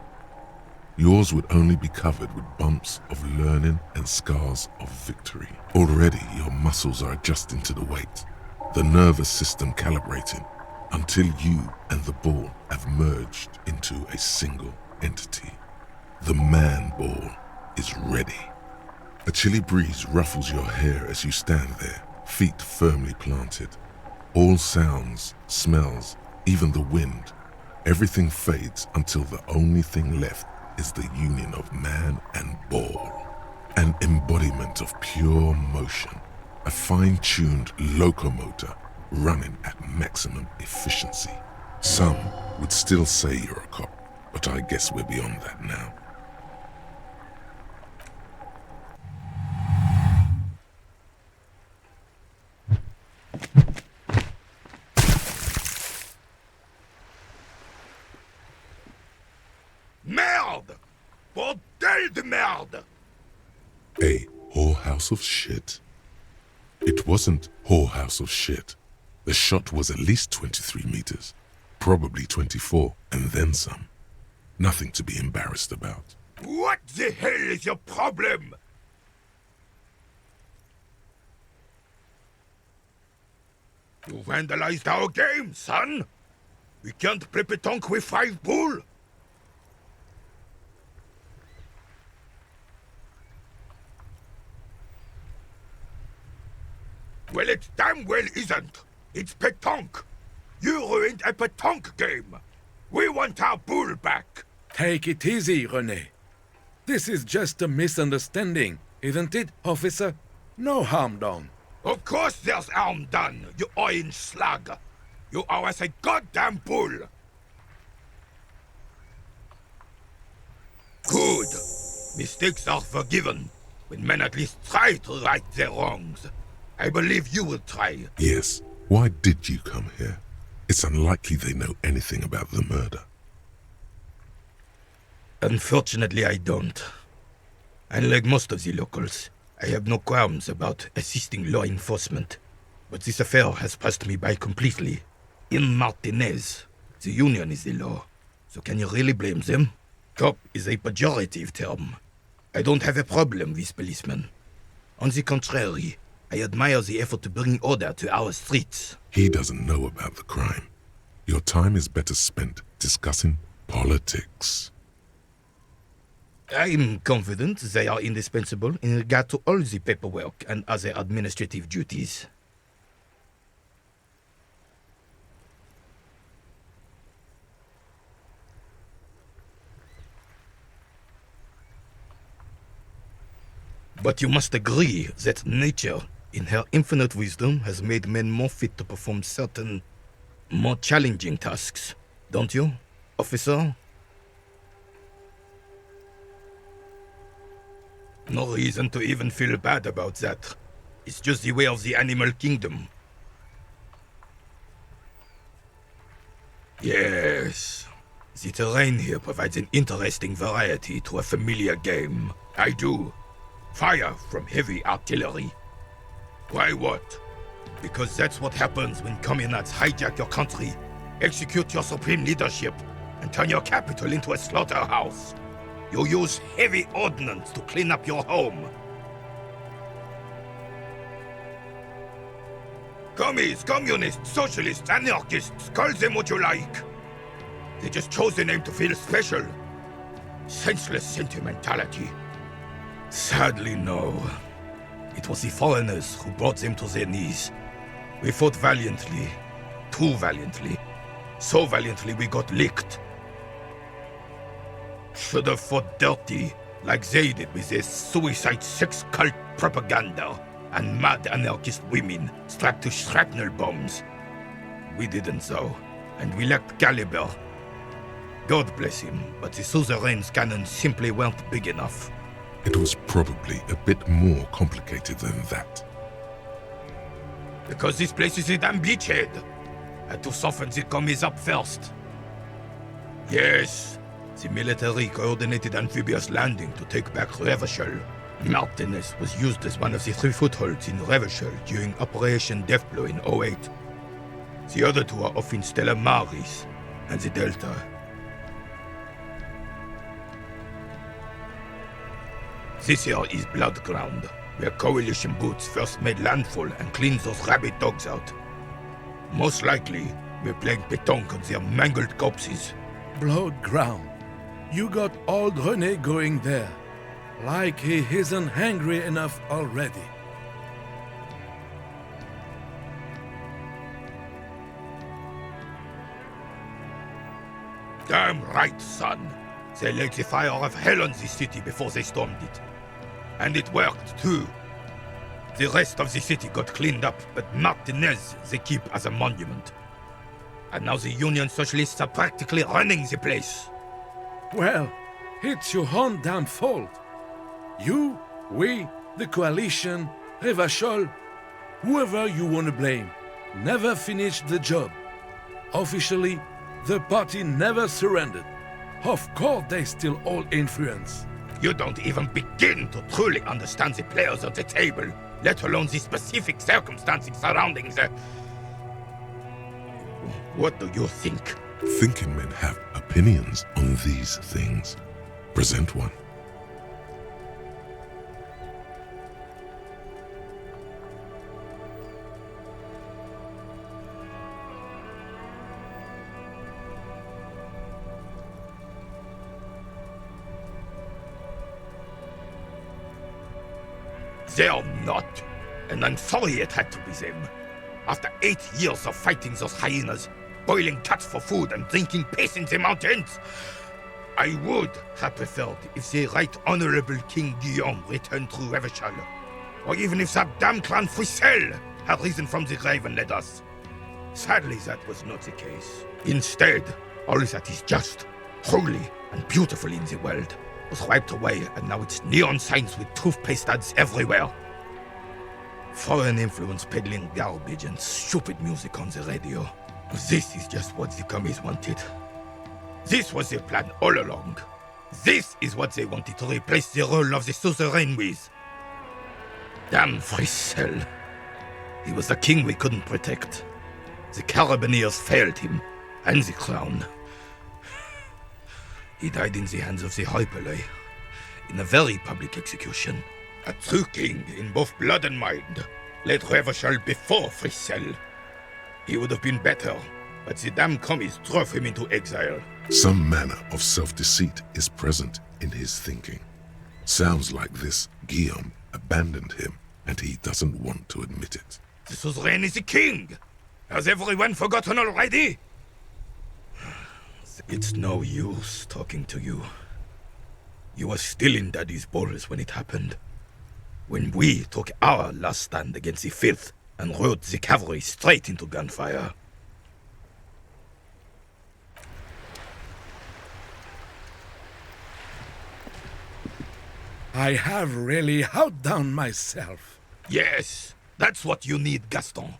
S3: Yours would only be covered with bumps of learning and scars of victory. Already your muscles are adjusting to the weight, the nervous system calibrating, until you and the ball have merged into a single entity. The man ball is ready. A chilly breeze ruffles your hair as you stand there, feet firmly planted. All sounds, smells, even the wind, everything fades until the only thing left is the union of man and ball. An embodiment of pure motion, a fine-tuned locomotor running at maximum efficiency. Some would still say you're a cop, but I guess we're beyond that now.
S17: Merde! Bordel de merde!
S3: A whorehouse of shit? It wasn't whorehouse of shit. The shot was at least 23 meters, probably 24, and then some. Nothing to be embarrassed about.
S17: What the hell is your problem? You vandalized our game, son! We can't play pétanque with 5 bull! Well, it damn well isn't. It's pétanque. You ruined a pétanque game. We want our bull back.
S16: Take it easy, René. This is just a misunderstanding, isn't it, officer? No harm done.
S17: Of course there's harm done, you orange slug. You owe us a goddamn bull. Good. Mistakes are forgiven when men at least try to right their wrongs. I believe you will try.
S3: Yes. Why did you come here? It's unlikely they know anything about the murder.
S17: Unfortunately, I don't. Unlike most of the locals, I have no qualms about assisting law enforcement. But this affair has passed me by completely. In Martinez, the union is the law. So can you really blame them? Cop is a pejorative term. I don't have a problem with policemen. On the contrary, I admire the effort to bring order to our streets.
S3: He doesn't know about the crime. Your time is better spent discussing politics.
S17: I'm confident they are indispensable in regard to all the paperwork and other administrative duties. But you must agree that nature, in her infinite wisdom, has made men more fit to perform certain, more challenging tasks. Don't you, officer? No reason to even feel bad about that. It's just the way of the animal kingdom. Yes. The terrain here provides an interesting variety to a familiar game. I do. Fire from heavy artillery. Why what? Because that's what happens when communards hijack your country, execute your supreme leadership, and turn your capital into a slaughterhouse. You use heavy ordnance to clean up your home. Commies, communists, socialists, anarchists, call them what you like. They just chose the name to feel special. Senseless sentimentality. Sadly, no. It was the foreigners who brought them to their knees. We fought valiantly. Too valiantly. So valiantly we got licked. Should have fought dirty, like they did with their suicide sex cult propaganda and mad anarchist women strapped to shrapnel bombs. We didn't though, and we lacked caliber. God bless him, but the suzerain's cannons simply weren't big enough.
S3: It was probably a bit more complicated than that.
S17: Because this place is a damn beachhead. And too often they come is up first. Yes, the military coordinated amphibious landing to take back Revachol. Martinez was used as one of the 3 footholds in Revachol during Operation Deathblow in 08. The other 2 are off in Stella Maris and the Delta. This here is Blood Ground, where Coalition boots first made landfall and cleaned those rabid dogs out. Most likely, we're playing pétanque on their mangled corpses.
S16: Blood ground. You got old René going there. Like he isn't hungry enough already.
S17: Damn right, son. They laid the fire of hell on this city before they stormed it. And it worked, too. The rest of the city got cleaned up, but Martinez they keep as a monument. And now the Union Socialists are practically running the place.
S16: Well, it's your own damn fault. You, we, the Coalition, Revachol, whoever you want to blame, never finished the job. Officially, the party never surrendered. Of course they still hold influence.
S17: You don't even begin to truly understand the players at the table, let alone the specific circumstances surrounding the... What do you think?
S3: Thinking men have opinions on these things. Present one.
S17: They're not. And I'm sorry it had to be them. After 8 years of fighting those hyenas, boiling cats for food and drinking piss in the mountains, I would have preferred if the Right Honorable King Guillaume returned to Revachol, or even if that damn clan Frissel had risen from the grave and led us. Sadly, that was not the case. Instead, all that is just, holy, and beautiful in the world was wiped away, and now it's neon signs with toothpaste ads everywhere. Foreign influence peddling garbage and stupid music on the radio. This is just what the commies wanted. This was their plan all along. This is what they wanted to replace the role of the suzerain with. Damn Frissel. He was the king we couldn't protect. The Carabineers failed him, and the crown. He died in the hands of the Hyperlay, in a very public execution. A true king in both blood and mind led Revachol before Frissel. He would have been better, but the damn commies drove him into exile.
S3: Some manner of self-deceit is present in his thinking. Sounds like this Guillaume abandoned him, and he doesn't want to admit it.
S17: The suzerain is the king! Has everyone forgotten already? It's no use talking to you. You were still in Daddy's balls when it happened. When we took our last stand against the filth and rode the cavalry straight into gunfire.
S16: I have really outdone myself.
S17: Yes, that's what you need, Gaston.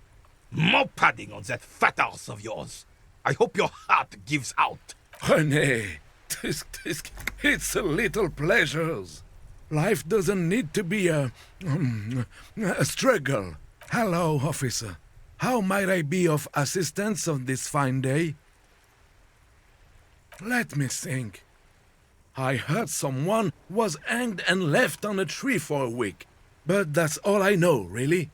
S17: More padding on that fat arse of yours. I hope your heart gives out.
S16: René, it's a little pleasures. Life doesn't need to be a struggle. Hello, officer. How might I be of assistance on this fine day? Let me think. I heard someone was hanged and left on a tree for a week, but that's all I know, really.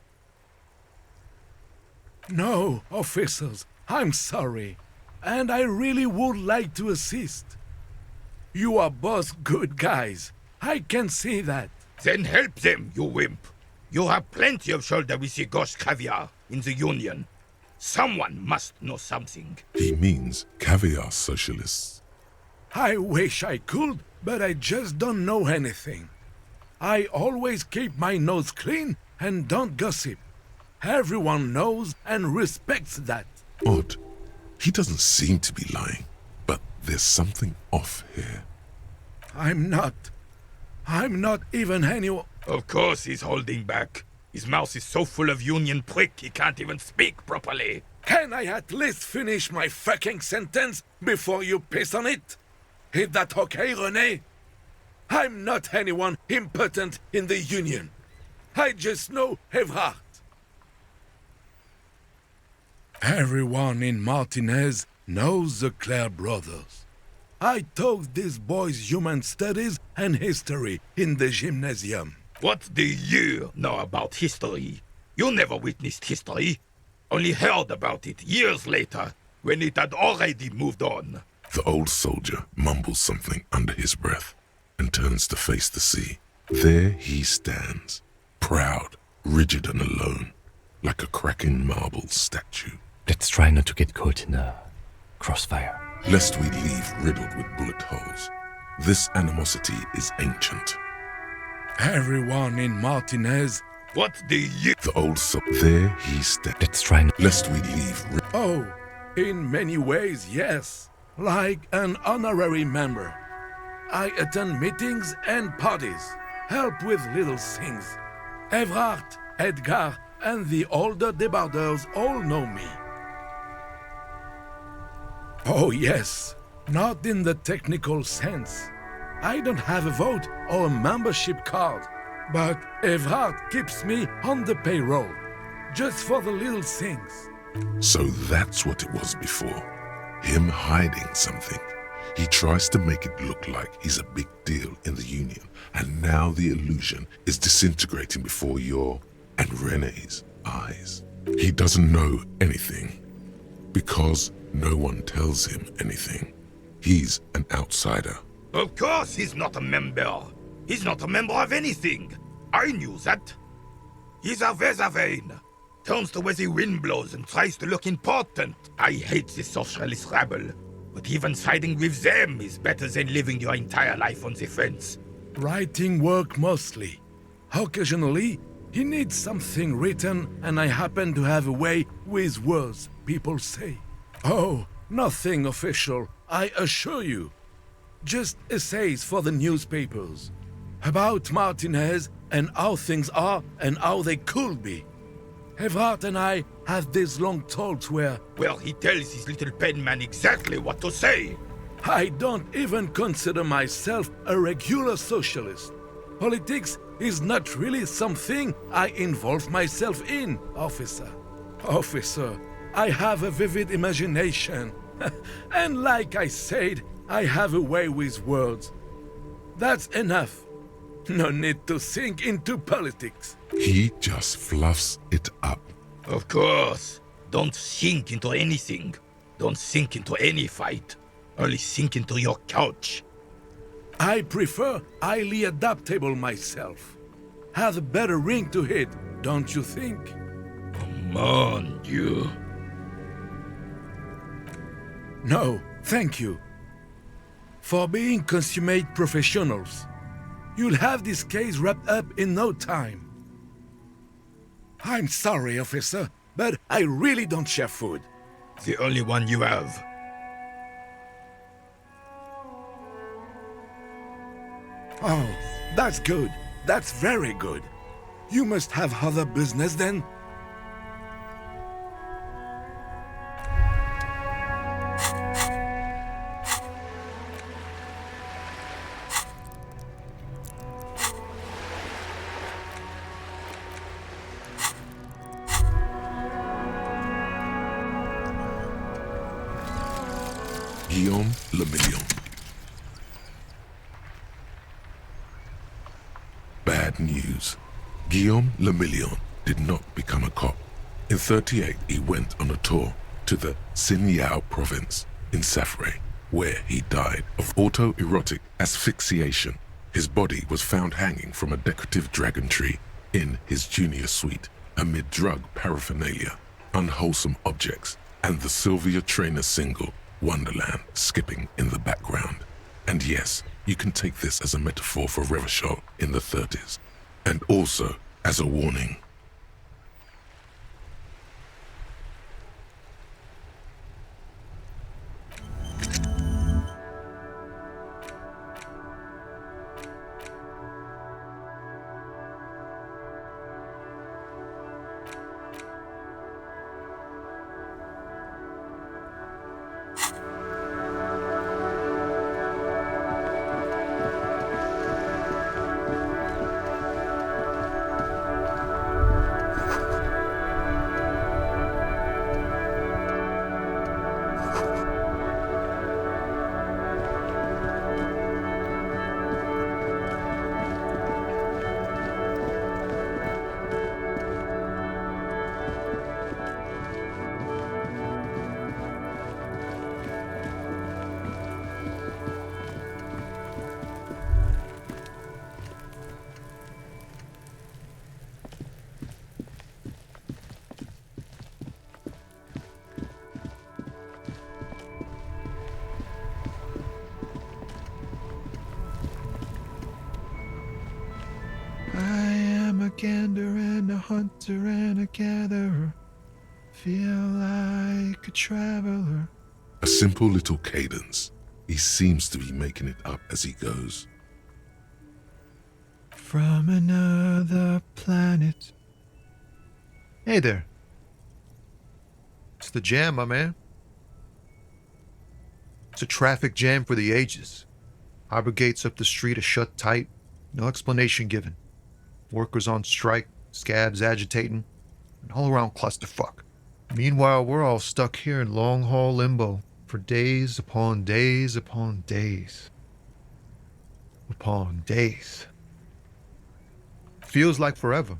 S16: No, officers, I'm sorry, and I really would like to assist. You are both good guys. I can see that.
S17: Then help them, you wimp. You have plenty of shoulder with the gauche caviar in the Union. Someone must know something.
S3: He means caviar socialists.
S16: I wish I could, but I just don't know anything. I always keep my nose clean and don't gossip. Everyone knows and respects that.
S3: Odd. He doesn't seem to be lying, but there's something off here.
S16: I'm not. I'm not even anyone.
S17: Of course he's holding back. His mouth is so full of union prick he can't even speak properly.
S16: Can I at least finish my fucking sentence before you piss on it? Is that okay, René? I'm not anyone important in the Union. I just know Evrard. Everyone in Martinez knows the Clare brothers. I taught these boys human studies and history in the gymnasium.
S17: What do you know about history? You never witnessed history. Only heard about it years later, when it had already moved on.
S3: The old soldier mumbles something under his breath and turns to face the sea. There he stands, proud, rigid and alone, like a cracking marble statue.
S8: Let's try not to get caught in a crossfire.
S3: Lest we leave riddled with bullet holes. This animosity is ancient.
S16: Everyone in Martinez.
S17: What do you...
S3: The old there he stands.
S8: Let's try not...
S3: Lest we leave...
S16: Oh, in many ways, yes. Like an honorary member. I attend meetings and parties. Help with little things. Evrard, Edgar, and the older debarders all know me. Oh yes, not in the technical sense. I don't have a vote or a membership card, but Evrard keeps me on the payroll, just for the little things.
S3: So that's what it was before. Him hiding something. He tries to make it look like he's a big deal in the Union, and now the illusion is disintegrating before your and René's eyes. He doesn't know anything, because no one tells him anything. He's an outsider.
S17: Of course he's not a member. He's not a member of anything. I knew that. He's a Weservein. Turns to where the wind blows and tries to look important. I hate this socialist rabble. But even siding with them is better than living your entire life on the fence.
S16: Writing work mostly. Occasionally, he needs something written, and I happen to have a way with words, people say. Oh, nothing official, I assure you. Just essays for the newspapers. About Martinez and how things are and how they could be. Evrard and I have these long talks where...
S17: Well, he tells his little penman exactly what to say.
S16: I don't even consider myself a regular socialist. Politics is not really something I involve myself in, officer. Officer, I have a vivid imagination. And like I said, I have a way with words. That's enough. No need to sink into politics.
S3: He just fluffs it up.
S17: Of course. Don't sink into anything. Don't sink into any fight. Only sink into your couch.
S16: I prefer highly adaptable myself. Have a better ring to hit, don't you think?
S17: Mon Dieu.
S16: No, thank you. For being consummate professionals. You'll have this case wrapped up in no time. I'm sorry, officer, but I really don't share food.
S17: The only one you have.
S16: Oh, that's good. That's very good. You must have other business then?
S3: Guillaume Le Million. Bad news. Guillaume Le Million did not become a cop. In '38, he went on a tour to the Sinyao province in Safre, where he died of autoerotic asphyxiation. His body was found hanging from a decorative dragon tree in his junior suite amid drug paraphernalia, unwholesome objects, and the Sylvia Trainer single Wonderland skipping in the background. And yes, you can take this as a metaphor for Revachol in the 30s, and also as a warning.
S18: gander and a hunter and a gatherer. Feel like a traveler.
S3: A simple little cadence. He seems to be making it up as he goes.
S18: From another planet. Hey there. It's the jam, my man. It's a traffic jam for the ages. Harbor gates up the street are shut tight. No explanation given. Workers on strike, scabs agitating, an all-around clusterfuck. Meanwhile, we're all stuck here in long-haul limbo for days upon days upon days. Upon days. Feels like forever.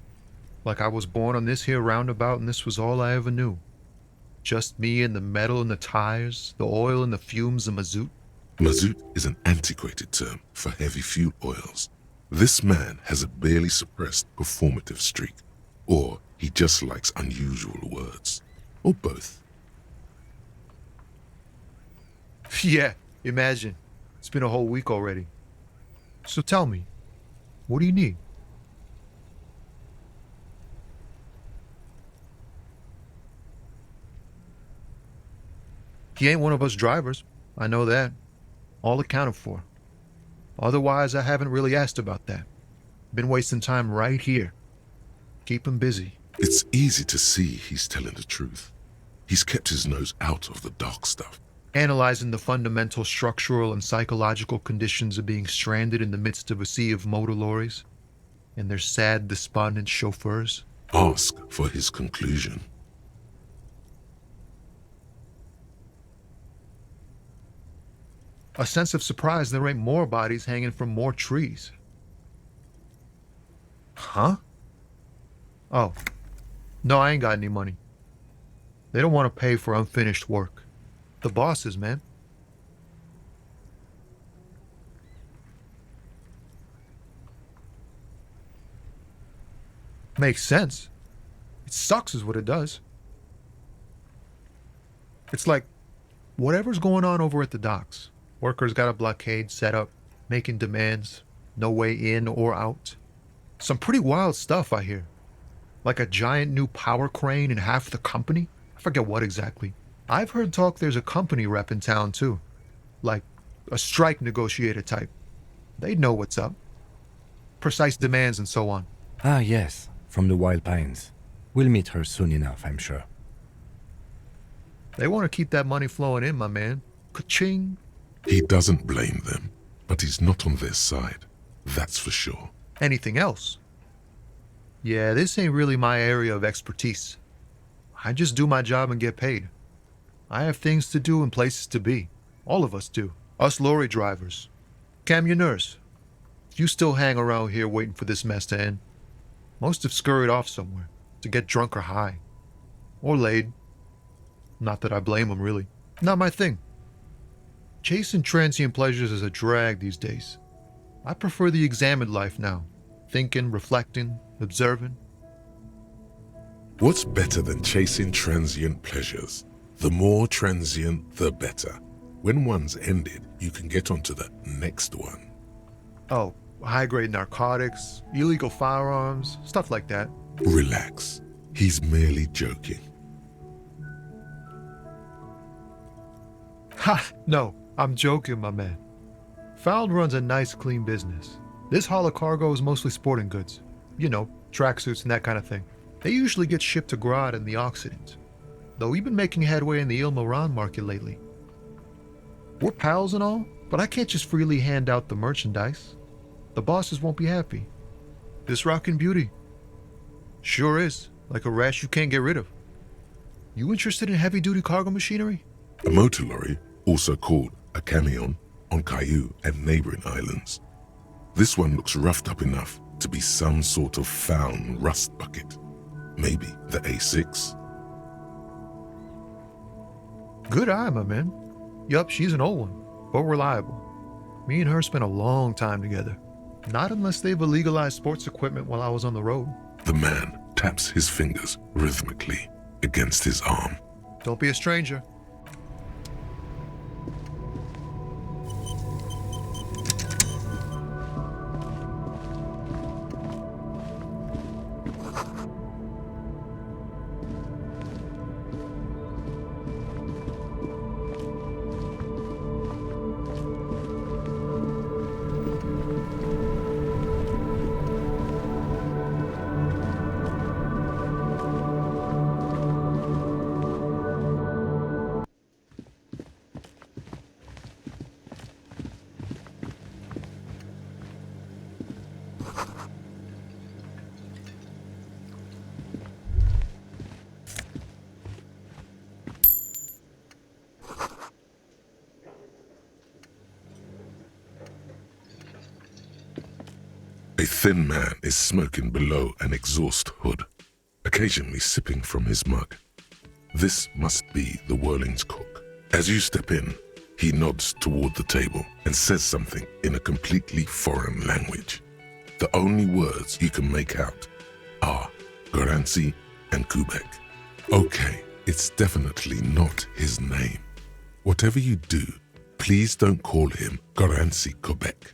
S18: Like I was born on this here roundabout and this was all I ever knew. Just me and the metal and the tires, the oil and the fumes of mazout.
S3: Mazout is an antiquated term for heavy fuel oils. This man has a barely suppressed performative streak, or he just likes unusual words, or both.
S18: Yeah, imagine. It's been a whole week already. So tell me, what do you need? He ain't one of us drivers. I know that. All accounted for. Otherwise, I haven't really asked about that. Been wasting time right here. Keep him busy.
S3: It's easy to see he's telling the truth. He's kept his nose out of the dark stuff.
S18: Analyzing the fundamental structural and psychological conditions of being stranded in the midst of a sea of motor lorries and their sad, despondent chauffeurs.
S3: Ask for his conclusion.
S18: A sense of surprise there ain't more bodies hanging from more trees. Huh? Oh. No, I ain't got any money. They don't want to pay for unfinished work. The bosses, man. Makes sense. It sucks is what it does. It's like, whatever's going on over at the docks. Workers got a blockade set up, making demands, no way in or out. Some pretty wild stuff, I hear. Like a giant new power crane in half the company? I forget what exactly. I've heard talk there's a company rep in town too. Like a strike negotiator type. They'd know what's up. Precise demands and so on.
S8: Ah, yes, from the Wild Pines. We'll meet her soon enough, I'm sure.
S18: They want to keep that money flowing in, my man. Ka-ching.
S3: He doesn't blame them, but he's not on their side. That's for sure.
S18: Anything else? Yeah, this ain't really my area of expertise. I just do my job and get paid. I have things to do and places to be. All of us do. Us lorry drivers. Camionneurs. You still hang around here waiting for this mess to end. Most have scurried off somewhere to get drunk or high. Or laid. Not that I blame them, really. Not my thing. Chasing transient pleasures is a drag these days. I prefer the examined life now. Thinking, reflecting, observing.
S3: What's better than chasing transient pleasures? The more transient, the better. When one's ended, you can get onto the next one.
S18: Oh, high-grade narcotics, illegal firearms, stuff like that.
S3: Relax. He's merely joking.
S18: Ha! No, I'm joking, my man. Found runs a nice, clean business. This haul of cargo is mostly sporting goods. You know, tracksuits and that kind of thing. They usually get shipped to Grodd in the Occident. Though we've been making headway in the Ilmaran market lately. We're pals and all, but I can't just freely hand out the merchandise. The bosses won't be happy. This rockin' beauty. Sure is, like a rash you can't get rid of. You interested in heavy-duty cargo machinery?
S3: A motor lorry, also called a camion, on Caillou and neighboring islands. This one looks roughed up enough to be some sort of found rust bucket. Maybe the A6.
S18: Good eye, my man. Yup, she's an old one, but reliable. Me and her spent a long time together. Not unless they've illegalized sports equipment while I was on the road.
S3: The man taps his fingers rhythmically against his arm.
S18: Don't be a stranger.
S3: thin man is smoking below an exhaust hood, occasionally sipping from his mug. This must be the Whirling's cook. As you step in, he nods toward the table and says something in a completely foreign language. The only words you can make out are Garancy and Quebec. Okay, it's definitely not his name. Whatever you do, please don't call him Garancy Quebec.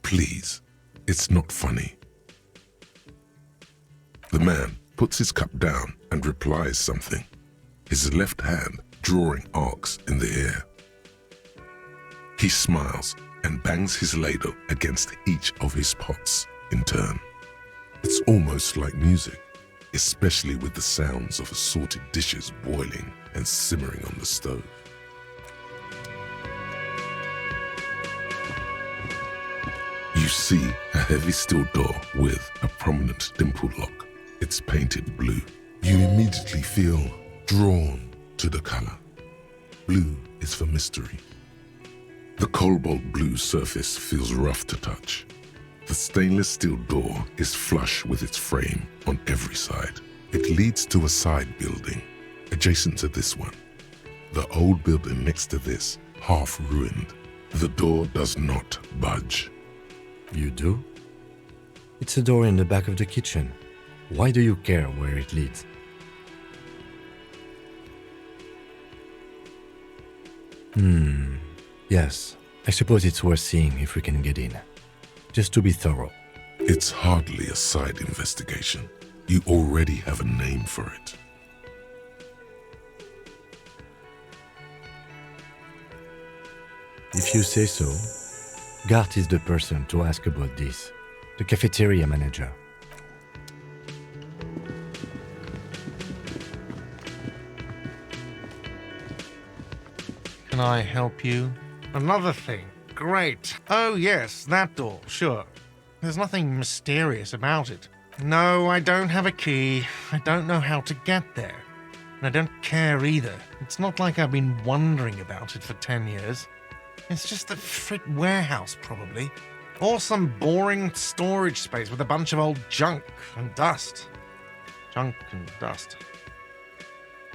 S3: Please, it's not funny. The man puts his cup down and replies something, his left hand drawing arcs in the air. He smiles and bangs his ladle against each of his pots in turn. It's almost like music, especially with the sounds of assorted dishes boiling and simmering on the stove. You see a heavy steel door with a prominent dimple lock. It's painted blue. You immediately feel drawn to the color. Blue is for mystery. The cobalt blue surface feels rough to touch. The stainless steel door is flush with its frame on every side. It leads to a side building, adjacent to this one. The old building next to this, half ruined. The door does not budge.
S8: You do? It's a door in the back of the kitchen. Why do you care where it leads? Yes, I suppose it's worth seeing if we can get in. Just to be thorough.
S3: It's hardly a side investigation. You already have a name for it.
S8: If you say so, Gart is the person to ask about this. The cafeteria manager.
S5: Can I help you? Another thing. Great. Oh, yes, that door, sure. There's nothing mysterious about it. No, I don't have a key. I don't know how to get there. And I don't care either. It's not like I've been wondering about it for 10 years. It's just a frit warehouse, probably. Or some boring storage space with a bunch of old junk and dust. Junk and dust.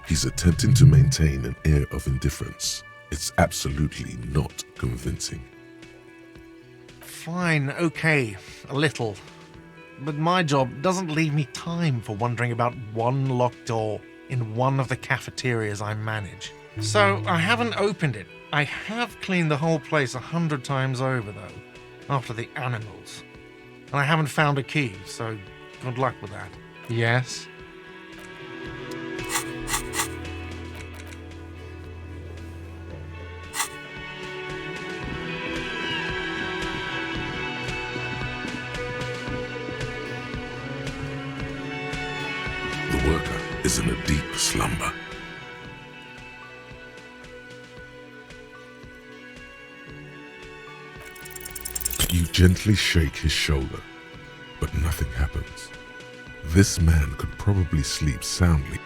S3: He's attempting to maintain an air of indifference. It's absolutely not convincing.
S5: Fine, okay, a little. But my job doesn't leave me time for wondering about one locked door in one of the cafeterias I manage. So I haven't opened it. I have cleaned the whole place 100 times over, though, after the animals. And I haven't found a key, so good luck with that. Yes?
S3: The worker is in a deep slumber. You gently shake his shoulder, but nothing happens. This man could probably sleep soundly.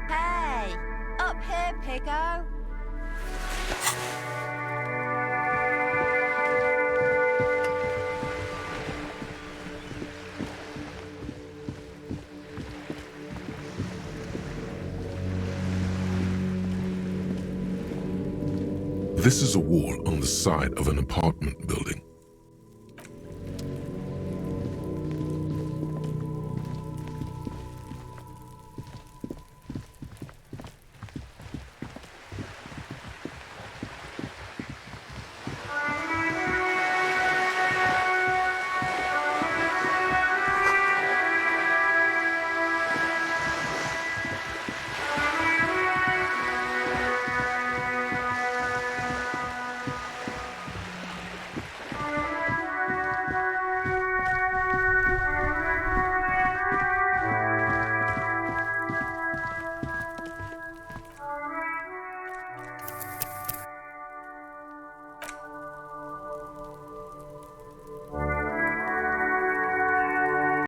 S19: Hey, up here, Piggo.
S3: This is a wall on the side of an apartment building.